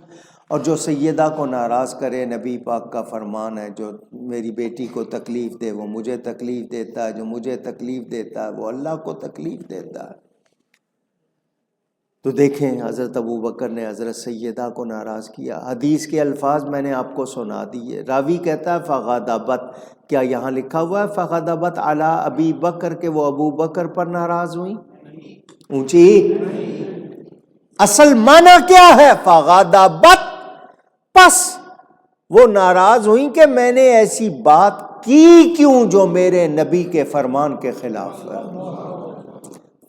اور جو سیدہ کو ناراض کرے نبی پاک کا فرمان ہے جو میری بیٹی کو تکلیف دے وہ مجھے تکلیف دیتا ہے، جو مجھے تکلیف دیتا ہے وہ اللہ کو تکلیف دیتا ہے۔ تو دیکھیں حضرت ابو بکر نے حضرت سیدہ کو ناراض کیا۔ حدیث کے الفاظ میں نے آپ کو سنا دیے۔ راوی کہتا ہے فغضبت، کیا یہاں لکھا ہوا ہے فغضبت علی ابی بکر کہ وہ ابو بکر پر ناراض ہوئی؟ اونچی۔ اصل معنی کیا ہے؟ فغضبت، پس وہ ناراض ہوئیں کہ میں نے ایسی بات کی کیوں جو میرے نبی کے فرمان کے خلاف ہے۔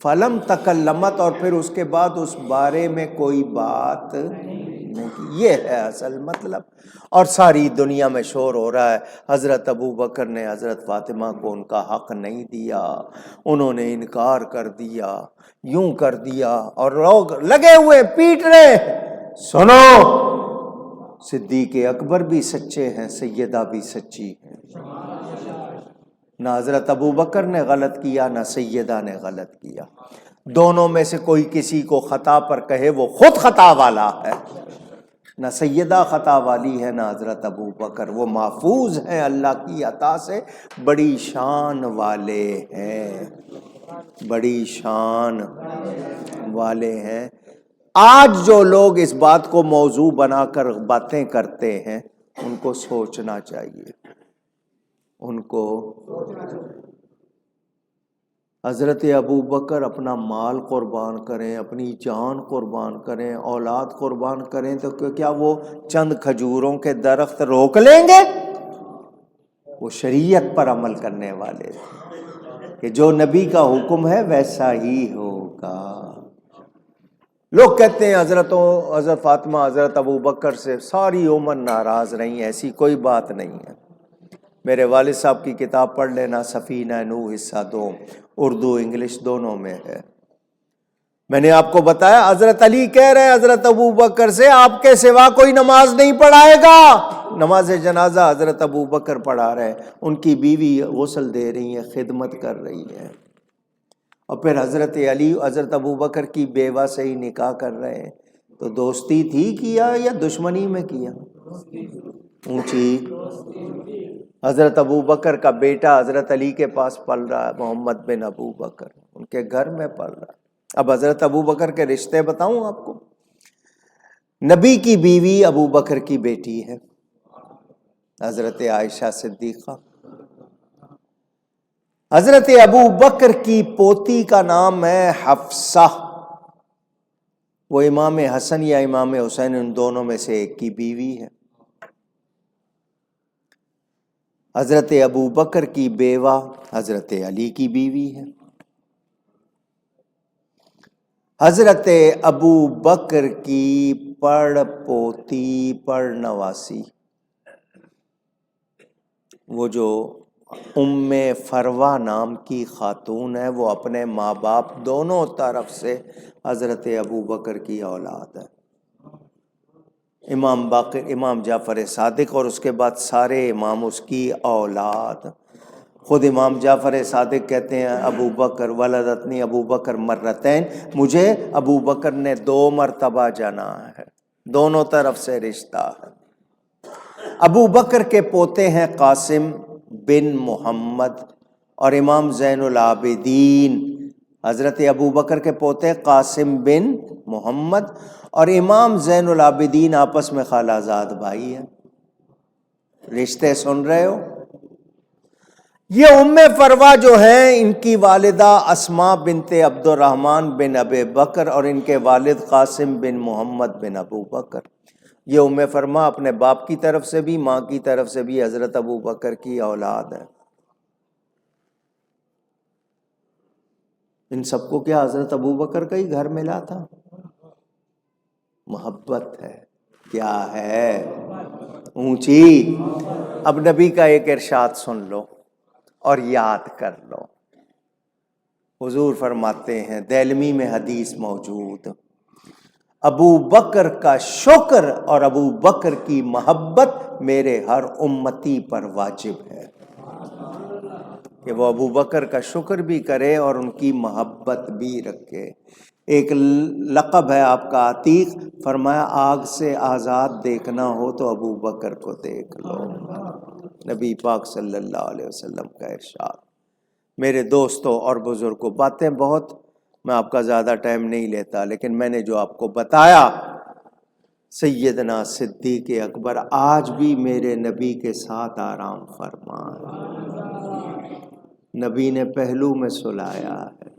فلم تکلمت، اور پھر اس کے بعد اس بارے میں کوئی بات نہیں کی۔ یہ ہے اصل مطلب۔ اور ساری دنیا میں شور ہو رہا ہے حضرت ابو بکر نے حضرت فاطمہ کو ان کا حق نہیں دیا، انہوں نے انکار کر دیا، یوں کر دیا، اور لوگ لگے ہوئے پیٹ رہے۔ سنو، صدیق اکبر بھی سچے ہیں، سیدہ بھی سچی ہیں، نہ حضرت ابو بکر نے غلط کیا نہ سیدہ نے غلط کیا۔ دونوں میں سے کوئی کسی کو خطا پر کہے وہ خود خطا والا ہے، نہ سیدہ خطا والی ہے نہ حضرت ابو بکر، وہ محفوظ ہیں اللہ کی عطا سے، بڑی شان والے ہیں، بڑی شان والے ہیں۔ آج جو لوگ اس بات کو موضوع بنا کر باتیں کرتے ہیں ان کو سوچنا چاہیے، ان کو۔ حضرت ابو بکر اپنا مال قربان کریں، اپنی جان قربان کریں، اولاد قربان کریں تو کیا وہ چند کھجوروں کے درخت روک لیں گے؟ وہ شریعت پر عمل کرنے والے تھے کہ جو نبی کا حکم ہے ویسا ہی ہوگا۔ لوگ کہتے ہیں حضرت فاطمہ حضرت ابو بکر سے ساری عمر ناراض رہی، ایسی کوئی بات نہیں ہے۔ میرے والد صاحب کی کتاب پڑھ لینا، سفینہ نوح حصہ 2، اردو انگلش دونوں میں ہے۔ میں نے آپ کو بتایا حضرت علی کہہ رہے ہیں حضرت ابو بکر سے آپ کے سوا کوئی نماز نہیں پڑھائے گا۔ نماز جنازہ حضرت ابو بکر پڑھا رہے ہیں، ان کی بیوی غسل دے رہی ہیں، خدمت کر رہی ہیں، اور پھر حضرت علی حضرت ابو بکر کی بیوہ سے ہی نکاح کر رہے ہیں۔ تو دوستی تھی کیا یا دشمنی میں کیا؟ اونچی۔ حضرت ابو بکر کا بیٹا حضرت علی کے پاس پل رہا ہے، محمد بن ابو بکر ان کے گھر میں پل رہا ہے۔ اب حضرت ابو بکر کے رشتے بتاؤں آپ کو. نبی کی بیوی ابو بکر کی بیٹی ہے حضرت عائشہ صدیقہ. حضرت ابو بکر کی پوتی کا نام ہے حفصہ. وہ امام حسن یا امام حسین ان دونوں میں سے ایک کی بیوی ہے. حضرت ابو بکر کی بیوہ حضرت علی کی بیوی ہے. حضرت ابو بکر کی پڑ پوتی پڑ نواسی وہ جو ام فروہ نام کی خاتون ہے، وہ اپنے ماں باپ دونوں طرف سے حضرت ابو بکر کی اولاد ہے. امام باقر، امام جعفر صادق اور اس کے بعد سارے امام اس کی اولاد. خود امام جعفر صادق کہتے ہیں ابو بکر ولدتنی ابو بکر مرتین، مجھے ابو بکر نے 2 مرتبہ جنا ہے، دونوں طرف سے رشتہ ہے. ابو بکر کے پوتے ہیں قاسم بن محمد اور امام زین العابدین. حضرت ابو بکر کے پوتے قاسم بن محمد اور امام زین العابدین آپس میں خالہ زاد بھائی ہیں. رشتے سن رہے ہو؟ یہ ام فروہ جو ہیں، ان کی والدہ اسماء بنت عبد الرحمن بن ابی بکر اور ان کے والد قاسم بن محمد بن ابو بکر. یہ ام فرما اپنے باپ کی طرف سے بھی ماں کی طرف سے بھی حضرت ابو بکر کی اولاد ہے. ان سب کو کیا حضرت ابو بکر کا ہی گھر ملا تھا؟ محبت ہے. کیا ہے؟ اونچی. اب نبی کا ایک ارشاد سن لو اور یاد کر لو. حضور فرماتے ہیں، دیلمی میں حدیث موجود، ابو بکر کا شکر اور ابو بکر کی محبت میرے ہر امتی پر واجب ہے کہ وہ ابو بکر کا شکر بھی کرے اور ان کی محبت بھی رکھے. ایک لقب ہے آپ کا عتیق، فرمایا آگ سے آزاد دیکھنا ہو تو ابو بکر کو دیکھ لو. نبی پاک صلی اللہ علیہ وسلم کا ارشاد. میرے دوستوں اور بزرگوں، باتیں بہت، میں آپ کا زیادہ ٹائم نہیں لیتا، لیکن میں نے جو آپ کو بتایا، سیدنا صدیق اکبر آج بھی میرے نبی کے ساتھ آرام فرما. نبی نے پہلو میں سلایا ہے.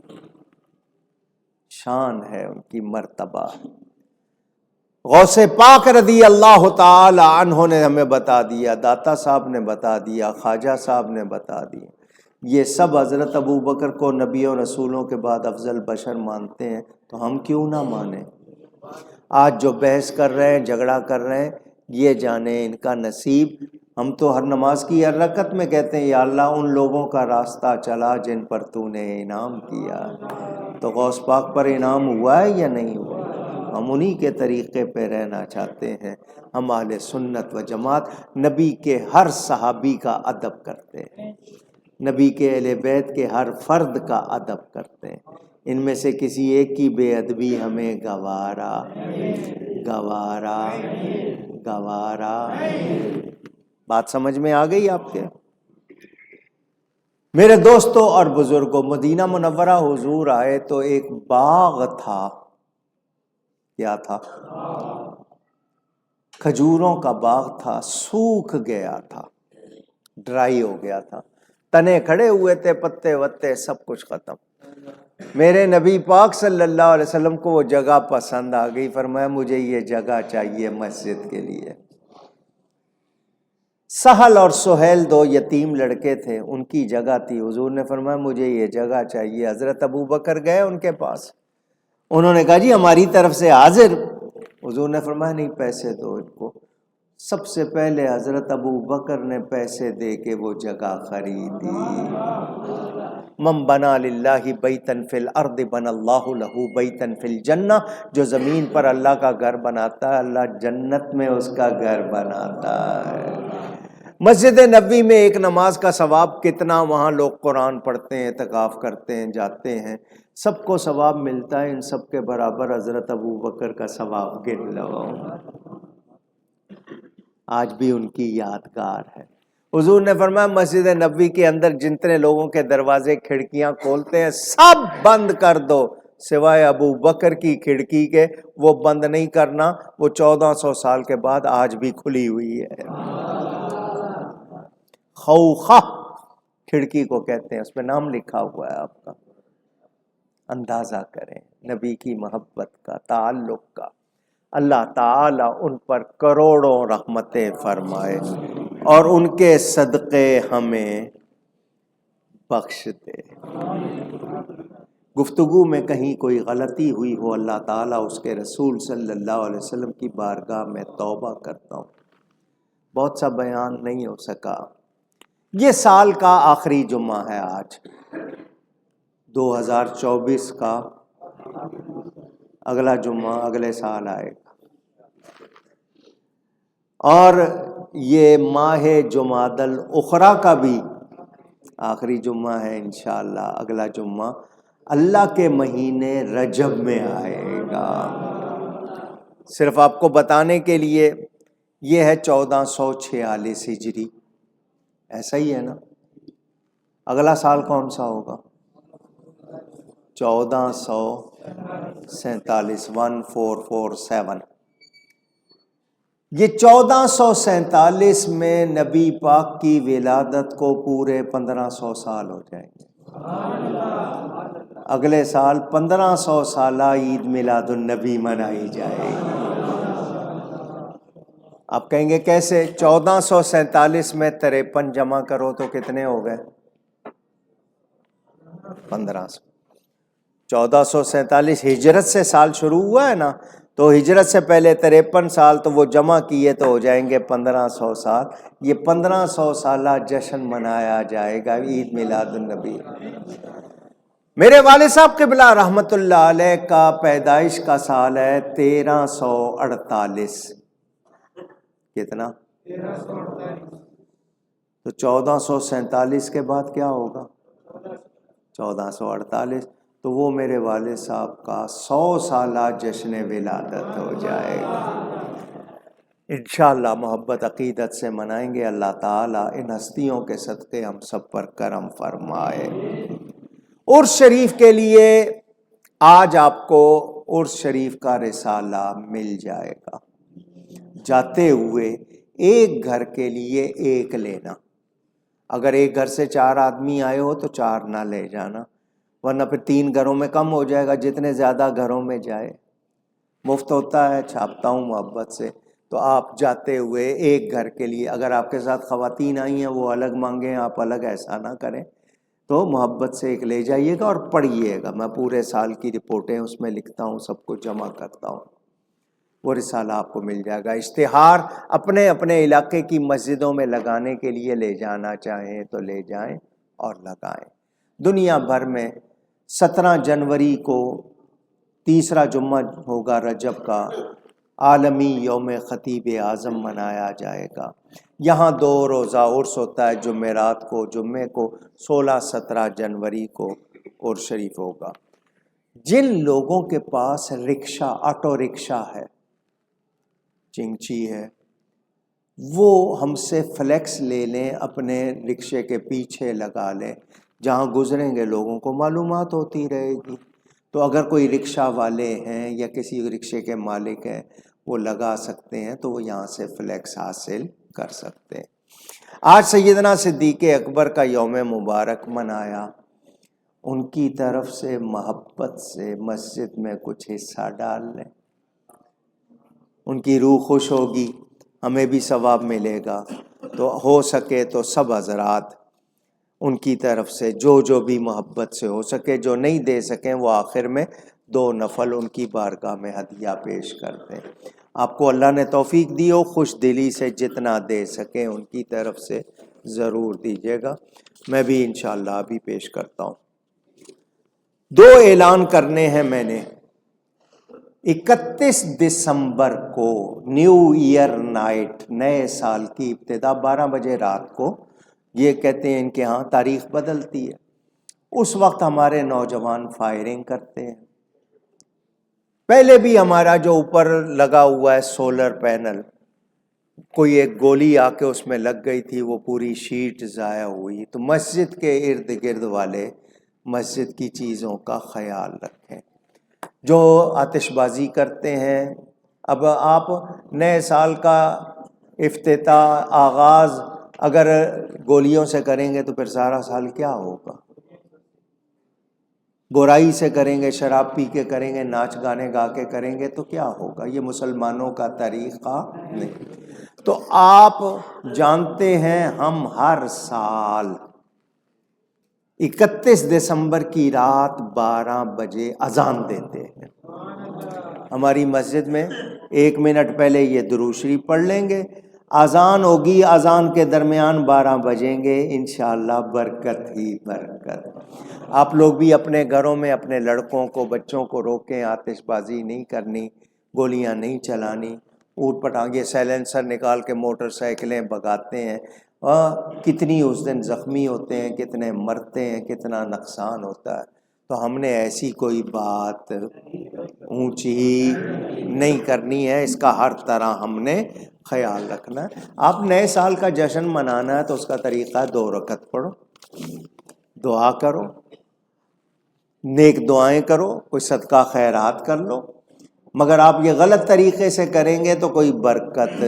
شان ہے ان کی، مرتبہ. غوث پاک رضی اللہ تعالی عنہ نے ہمیں بتا دیا، داتا صاحب نے بتا دیا، خواجہ صاحب نے بتا دیا، یہ سب حضرت ابو بکر کو نبی و رسولوں کے بعد افضل بشر مانتے ہیں، تو ہم کیوں نہ مانیں؟ آج جو بحث کر رہے ہیں، جھگڑا کر رہے ہیں، یہ جانیں ان کا نصیب. ہم تو ہر نماز کی ہر رکعت میں کہتے ہیں یا اللہ ان لوگوں کا راستہ چلا جن پر تو نے انعام کیا. تو غوث پاک پر انعام ہوا ہے یا نہیں ہوا؟ ہم انہی کے طریقے پہ رہنا چاہتے ہیں. ہم اہل سنت و جماعت نبی کے ہر صحابی کا ادب کرتے ہیں، نبی کے اہل بیت کے ہر فرد کا ادب کرتے ہیں. ان میں سے کسی ایک کی بے ادبی ہمیں گوارا گوارا گوارا. بات سمجھ میں آ گئی آپ کے؟ میرے دوستوں اور بزرگوں، مدینہ منورہ حضور آئے تو ایک باغ تھا. کیا تھا؟ کھجوروں کا باغ تھا، سوکھ گیا تھا، ڈرائی ہو گیا تھا. تنے کھڑے ہوئے تھے، پتے وتے سب کچھ ختم. میرے نبی پاک صلی اللہ علیہ وسلم کو وہ جگہ پسند آ گئی. فرمایا مجھے یہ جگہ چاہیے مسجد کے لیے. سہل اور سہیل 2 یتیم لڑکے تھے، ان کی جگہ تھی. حضور نے فرمایا مجھے یہ جگہ چاہیے. حضرت ابو بکر گئے ان کے پاس، انہوں نے کہا جی ہماری طرف سے حاضر. حضور نے فرمایا نہیں، پیسے دو ان کو. سب سے پہلے حضرت ابو بکر نے پیسے دے کے وہ جگہ خریدی. من بنا للہ بیتا فی الارض بنا اللہ لہ بیتا فی الجنہ. جو زمین پر اللہ کا گھر بناتا ہے، اللہ جنت میں اس کا گھر بناتا ہے. مسجد نبوی میں ایک نماز کا ثواب کتنا، وہاں لوگ قرآن پڑھتے ہیں، اعتکاف کرتے ہیں، جاتے ہیں، سب کو ثواب ملتا ہے. ان سب کے برابر حضرت ابو بکر کا ثواب گن لو. آج بھی ان کی یادگار ہے. حضور نے فرمایا مسجد نبوی کے اندر جتنے لوگوں کے دروازے کھڑکیاں کھولتے ہیں سب بند کر دو، سوائے ابو بکر کی کھڑکی کے، وہ بند نہیں کرنا، وہ 1400 سال کے بعد آج بھی کھلی ہوئی ہے۔ خوخہ کھڑکی کو کہتے ہیں، اس پہ نام لکھا ہوا ہے آپ کا۔ اندازہ کریں نبی کی محبت کا، تعلق کا۔ اللہ تعالیٰ ان پر کروڑوں رحمتیں فرمائے اور ان کے صدقے ہمیں بخش دے۔ گفتگو میں کہیں کوئی غلطی ہوئی ہو، اللہ تعالیٰ اس کے رسول صلی اللہ علیہ وسلم کی بارگاہ میں توبہ کرتا ہوں۔ بہت سا بیان نہیں ہو سکا۔ یہ سال کا آخری جمعہ ہے آج، 2024 کا اگلا جمعہ اگلے سال آئے گا، اور یہ ماہ جمادی الاخری کا بھی آخری جمعہ ہے انشاءاللہ۔ اگلا جمعہ اللہ کے مہینے رجب میں آئے گا۔ صرف آپ کو بتانے کے لیے، یہ ہے 1446 ہجری، ایسا ہی ہے نا؟ اگلا سال کون سا ہوگا؟ 1447، 1447۔ یہ 1447 میں نبی پاک کی ولادت کو پورے 1500 سال ہو جائیں گے۔ اگلے سال 1500 سالہ عید میلاد النبی منائی جائے گی۔ آپ کہیں گے کیسے؟ 1447 میں 53 جمع کرو تو کتنے ہو گئے؟ 1500۔ 1447 ہجرت سے سال شروع ہوا ہے نا، تو ہجرت سے پہلے 53 سال، تو وہ جمع کیے تو ہو جائیں گے 1500 سال۔ یہ 1500 سالہ جشن منایا جائے گا، عید میلاد النبی۔ میرے والد صاحب قبلہ رحمت اللہ علیہ کا پیدائش کا سال ہے 1348۔ کتنا؟ 1348۔ تو 1447 کے بعد کیا ہوگا؟ 1448۔ تو وہ میرے والد صاحب کا 100 سالہ جشن ولادت ہو جائے گا۔ انشاءاللہ محبت عقیدت سے منائیں گے۔ اللہ تعالیٰ ان ہستیوں کے صدقے ہم سب پر کرم فرمائے۔ عرس شریف کے لیے آج آپ کو عرس شریف کا رسالہ مل جائے گا۔ جاتے ہوئے ایک گھر کے لیے ایک لینا۔ اگر ایک گھر سے 4 آدمی آئے ہو تو 4 نہ لے جانا، ورنہ پھر 3 گھروں میں کم ہو جائے گا۔ جتنے زیادہ گھروں میں جائے، مفت ہوتا ہے، چھاپتا ہوں محبت سے۔ تو آپ جاتے ہوئے ایک گھر کے لیے، اگر آپ کے ساتھ خواتین آئی ہیں وہ الگ مانگیں، آپ الگ، ایسا نہ کریں، تو محبت سے ایک لے جائیے گا اور پڑھیے گا۔ میں پورے سال کی رپورٹیں اس میں لکھتا ہوں، سب کو جمع کرتا ہوں، وہ رسالہ آپ کو مل جائے گا۔ اشتہار اپنے اپنے علاقے کی مسجدوں میں لگانے کے لیے لے جانا چاہیں تو لے جائیں اور لگائیں۔ دنیا بھر میں 17 جنوری کو تیسرا جمعہ ہوگا رجب کا، عالمی یوم خطیب اعظم منایا جائے گا۔ یہاں 2 روزہ عرس ہوتا ہے، جمعرات کو، جمعے کو 16-17 جنوری کو عرس شریف ہوگا۔ جن لوگوں کے پاس رکشہ، آٹو رکشہ ہے، چنگچی ہے، وہ ہم سے فلیکس لے لیں، اپنے رکشے کے پیچھے لگا لیں، جہاں گزریں گے لوگوں کو معلومات ہوتی رہے گی۔ تو اگر کوئی رکشہ والے ہیں یا کسی رکشے کے مالک ہیں، وہ لگا سکتے ہیں، تو وہ یہاں سے فلیکس حاصل کر سکتے ہیں۔ آج سیدنا صدیق اکبر کا یوم مبارک منایا، ان کی طرف سے محبت سے مسجد میں کچھ حصہ ڈال لیں، ان کی روح خوش ہوگی، ہمیں بھی ثواب ملے گا۔ تو ہو سکے تو سب حضرات ان کی طرف سے جو بھی محبت سے ہو سکے، جو نہیں دے سکیں وہ آخر میں 2 نفل ان کی بارگاہ میں ہدیہ پیش کر دیں۔ آپ کو اللہ نے توفیق دی ہو، خوش دلی سے جتنا دے سکیں ان کی طرف سے ضرور دیجیے گا۔ میں بھی انشاءاللہ ابھی پیش کرتا ہوں۔ 2 اعلان کرنے ہیں میں نے۔ 31 دسمبر کو نیو ایئر نائٹ، نئے سال کی ابتدا 12 بجے رات کو، یہ کہتے ہیں ان کے ہاں تاریخ بدلتی ہے، اس وقت ہمارے نوجوان فائرنگ کرتے ہیں۔ پہلے بھی ہمارا جو اوپر لگا ہوا ہے سولر پینل، کوئی ایک گولی آ کے اس میں لگ گئی تھی، وہ پوری شیٹ ضائع ہوئی۔ تو مسجد کے ارد گرد والے مسجد کی چیزوں کا خیال رکھیں۔ جو آتش بازی کرتے ہیں، اب آپ نئے سال کا افتتاح آغاز اگر گولیوں سے کریں گے تو پھر سارا سال کیا ہوگا؟ برائی سے کریں گے، شراب پی کے کریں گے، ناچ گانے گا کے کریں گے تو کیا ہوگا؟ یہ مسلمانوں کا طریقہ نہیں۔ تو آپ جانتے ہیں ہم ہر سال 31 دسمبر کی رات 12 بجے اذان دیتے ہیں۔ ہماری مسجد میں 1 منٹ پہلے یہ درود شریف پڑھ لیں گے، اذان ہوگی، اذان کے درمیان 12 بجیں گے، انشاءاللہ برکت ہی برکت۔ آپ لوگ بھی اپنے گھروں میں اپنے لڑکوں کو، بچوں کو روکیں، آتش بازی نہیں کرنی، گولیاں نہیں چلانی، اوٹ پٹانگ، یہ سیلنسر نکال کے موٹر سائیکلیں بگاتے ہیں، کتنی اس دن زخمی ہوتے ہیں، کتنے مرتے ہیں، کتنا نقصان ہوتا ہے۔ تو ہم نے ایسی کوئی بات اونچی نہیں کرنی ہے، اس کا ہر طرح ہم نے خیال رکھنا ہے۔ آپ نئے سال کا جشن منانا ہے تو اس کا طریقہ ہے 2 رکعت پڑھو، دعا کرو، نیک دعائیں کرو، کوئی صدقہ خیرات کر لو، مگر آپ یہ غلط طریقے سے کریں گے تو کوئی برکت۔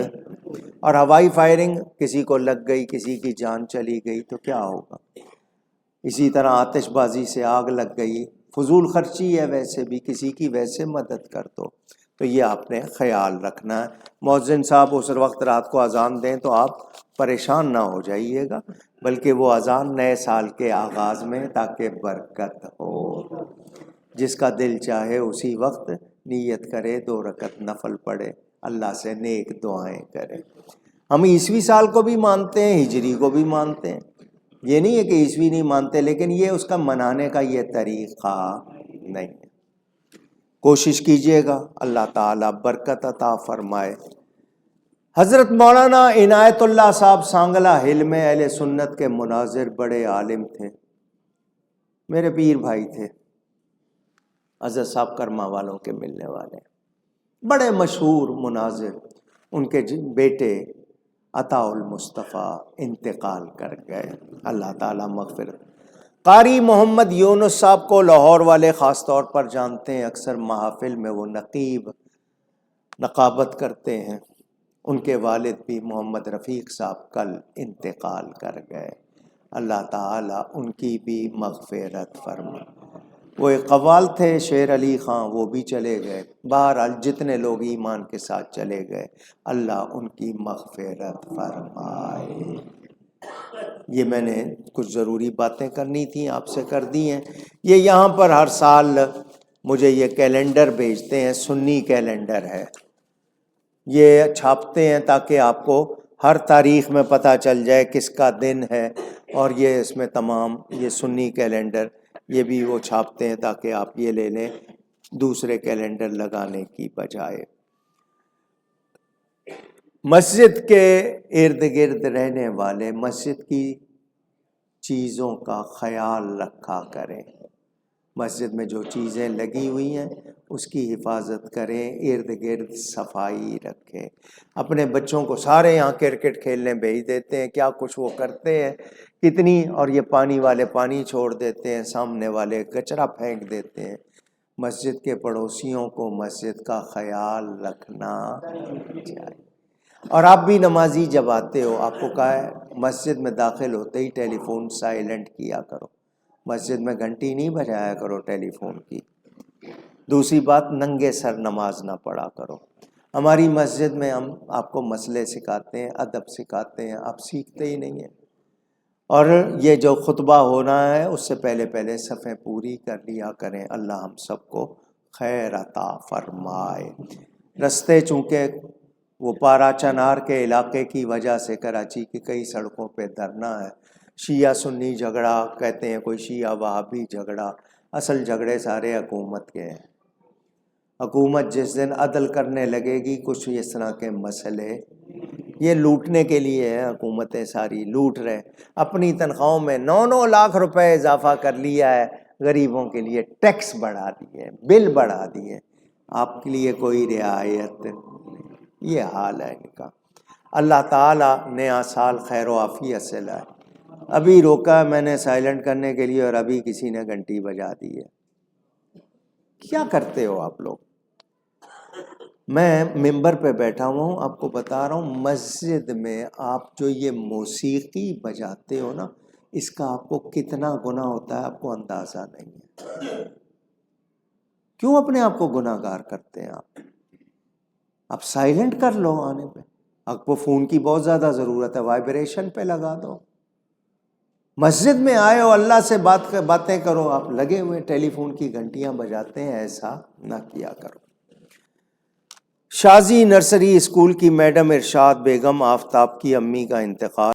اور ہوائی فائرنگ کسی کو لگ گئی، کسی کی جان چلی گئی تو کیا ہوگا؟ اسی طرح آتش بازی سے آگ لگ گئی، فضول خرچی ہے، ویسے بھی کسی کی ویسے مدد کر دو۔ تو یہ آپ نے خیال رکھنا ہے۔ مؤذن صاحب اس وقت رات کو اذان دیں تو آپ پریشان نہ ہو جائیے گا، بلکہ وہ اذان نئے سال کے آغاز میں تاکہ برکت ہو۔ جس کا دل چاہے اسی وقت نیت کرے، 2 رکعت نفل پڑھے، اللہ سے نیک دعائیں کرے۔ ہم عیسوی سال کو بھی مانتے ہیں، ہجری کو بھی مانتے ہیں، یہ نہیں ہے کہ عیسوی نہیں مانتے، لیکن یہ اس کا منانے کا یہ طریقہ نہیں ہے۔ کوشش کیجئے گا، اللہ تعالیٰ برکت عطا فرمائے۔ حضرت مولانا عنایت اللہ صاحب سانگلہ ہل میں اہل سنت کے مناظر بڑے عالم تھے، میرے پیر بھائی تھے، حضرت صاحب کرما والوں کے ملنے والے، بڑے مشہور مناظر۔ ان کے بیٹے عطا المصطفیٰ انتقال کر گئے، اللہ تعالیٰ مغفرت۔ قاری محمد یونس صاحب کو لاہور والے خاص طور پر جانتے ہیں، اکثر محافل میں وہ نقابت کرتے ہیں۔ ان کے والد بھی محمد رفیق صاحب کل انتقال کر گئے، اللہ تعالیٰ ان کی بھی مغفرت فرمائے۔ وہ ایک قوال تھے شیر علی خان، وہ بھی چلے گئے۔ بہرحال جتنے لوگ ایمان کے ساتھ چلے گئے، اللہ ان کی مغفرت فرمائے۔ یہ میں نے کچھ ضروری باتیں کرنی تھیں، آپ سے کر دی ہیں۔ یہ یہاں پر ہر سال مجھے یہ کیلنڈر بھیجتے ہیں، سنی کیلنڈر ہے، یہ چھاپتے ہیں تاکہ آپ کو ہر تاریخ میں پتہ چل جائے کس کا دن ہے، اور یہ اس میں تمام یہ سنی کیلنڈر یہ بھی وہ چھاپتے ہیں تاکہ آپ یہ لے لیں دوسرے کیلنڈر لگانے کی بجائے۔ مسجد کے ارد گرد رہنے والے مسجد کی چیزوں کا خیال رکھا کریں، مسجد میں جو چیزیں لگی ہوئی ہیں اس کی حفاظت کریں، ارد گرد صفائی رکھیں۔ اپنے بچوں کو سارے یہاں کرکٹ کھیلنے بھیج دیتے ہیں، کیا کچھ وہ کرتے ہیں کتنی، اور یہ پانی والے پانی چھوڑ دیتے ہیں، سامنے والے کچرا پھینک دیتے ہیں۔ مسجد کے پڑوسیوں کو مسجد کا خیال رکھنا چاہیے۔ اور آپ بھی نمازی جب آتے ہو، آپ کو کہا ہے مسجد میں داخل ہوتے ہی ٹیلی فون سائلنٹ کیا کرو، مسجد میں گھنٹی نہیں بجایا کرو ٹیلی فون کی۔ دوسری بات، ننگے سر نماز نہ پڑھا کرو۔ ہماری مسجد میں ہم آپ کو مسئلے سکھاتے ہیں، ادب سکھاتے ہیں، آپ سیکھتے ہی نہیں ہیں۔ اور یہ جو خطبہ ہونا ہے اس سے پہلے صفیں پوری کر لیا کریں، اللہ ہم سب کو خیر عطا فرمائے۔ رستے چونکہ وہ پارا چنار کے علاقے کی وجہ سے کراچی کی کئی سڑکوں پہ دھرنا ہے، شیعہ سنی جھگڑا کہتے ہیں، کوئی شیعہ وہابی جھگڑا، اصل جھگڑے سارے حکومت کے ہیں۔ حکومت جس دن عدل کرنے لگے گی، کچھ اس طرح کے مسئلے، یہ لوٹنے کے لیے ہے، حکومتیں ساری لوٹ رہے، اپنی تنخواہوں میں 9 لاکھ روپے اضافہ کر لیا ہے، غریبوں کے لیے ٹیکس بڑھا دیے، بل بڑھا دیے، آپ کے لیے کوئی رعایت، یہ حال ہے ان کا۔ اللہ تعالیٰ نیا سال خیر و عافیت سے لائے۔ ابھی روکا میں نے سائلنٹ کرنے کے لیے اور ابھی کسی نے گھنٹی بجا دی ہے۔ کیا کرتے ہو آپ لوگ؟ میں ممبر پہ بیٹھا ہوا ہوں، آپ کو بتا رہا ہوں، مسجد میں آپ جو یہ موسیقی بجاتے ہو نا، اس کا آپ کو کتنا گناہ ہوتا ہے آپ کو اندازہ نہیں ہے۔ کیوں اپنے آپ کو گناہ گار کرتے ہیں آپ سائلنٹ کر لو آنے پہ، آپ کو فون کی بہت زیادہ ضرورت ہے، وائبریشن پہ لگا دو۔ مسجد میں آئے ہو، اللہ سے باتیں کرو، آپ لگے ہوئے ٹیلی فون کی گھنٹیاں بجاتے ہیں، ایسا نہ کیا کرو۔ شازی نرسری اسکول کی میڈم ارشاد بیگم آفتاب کی امی کا انتقال۔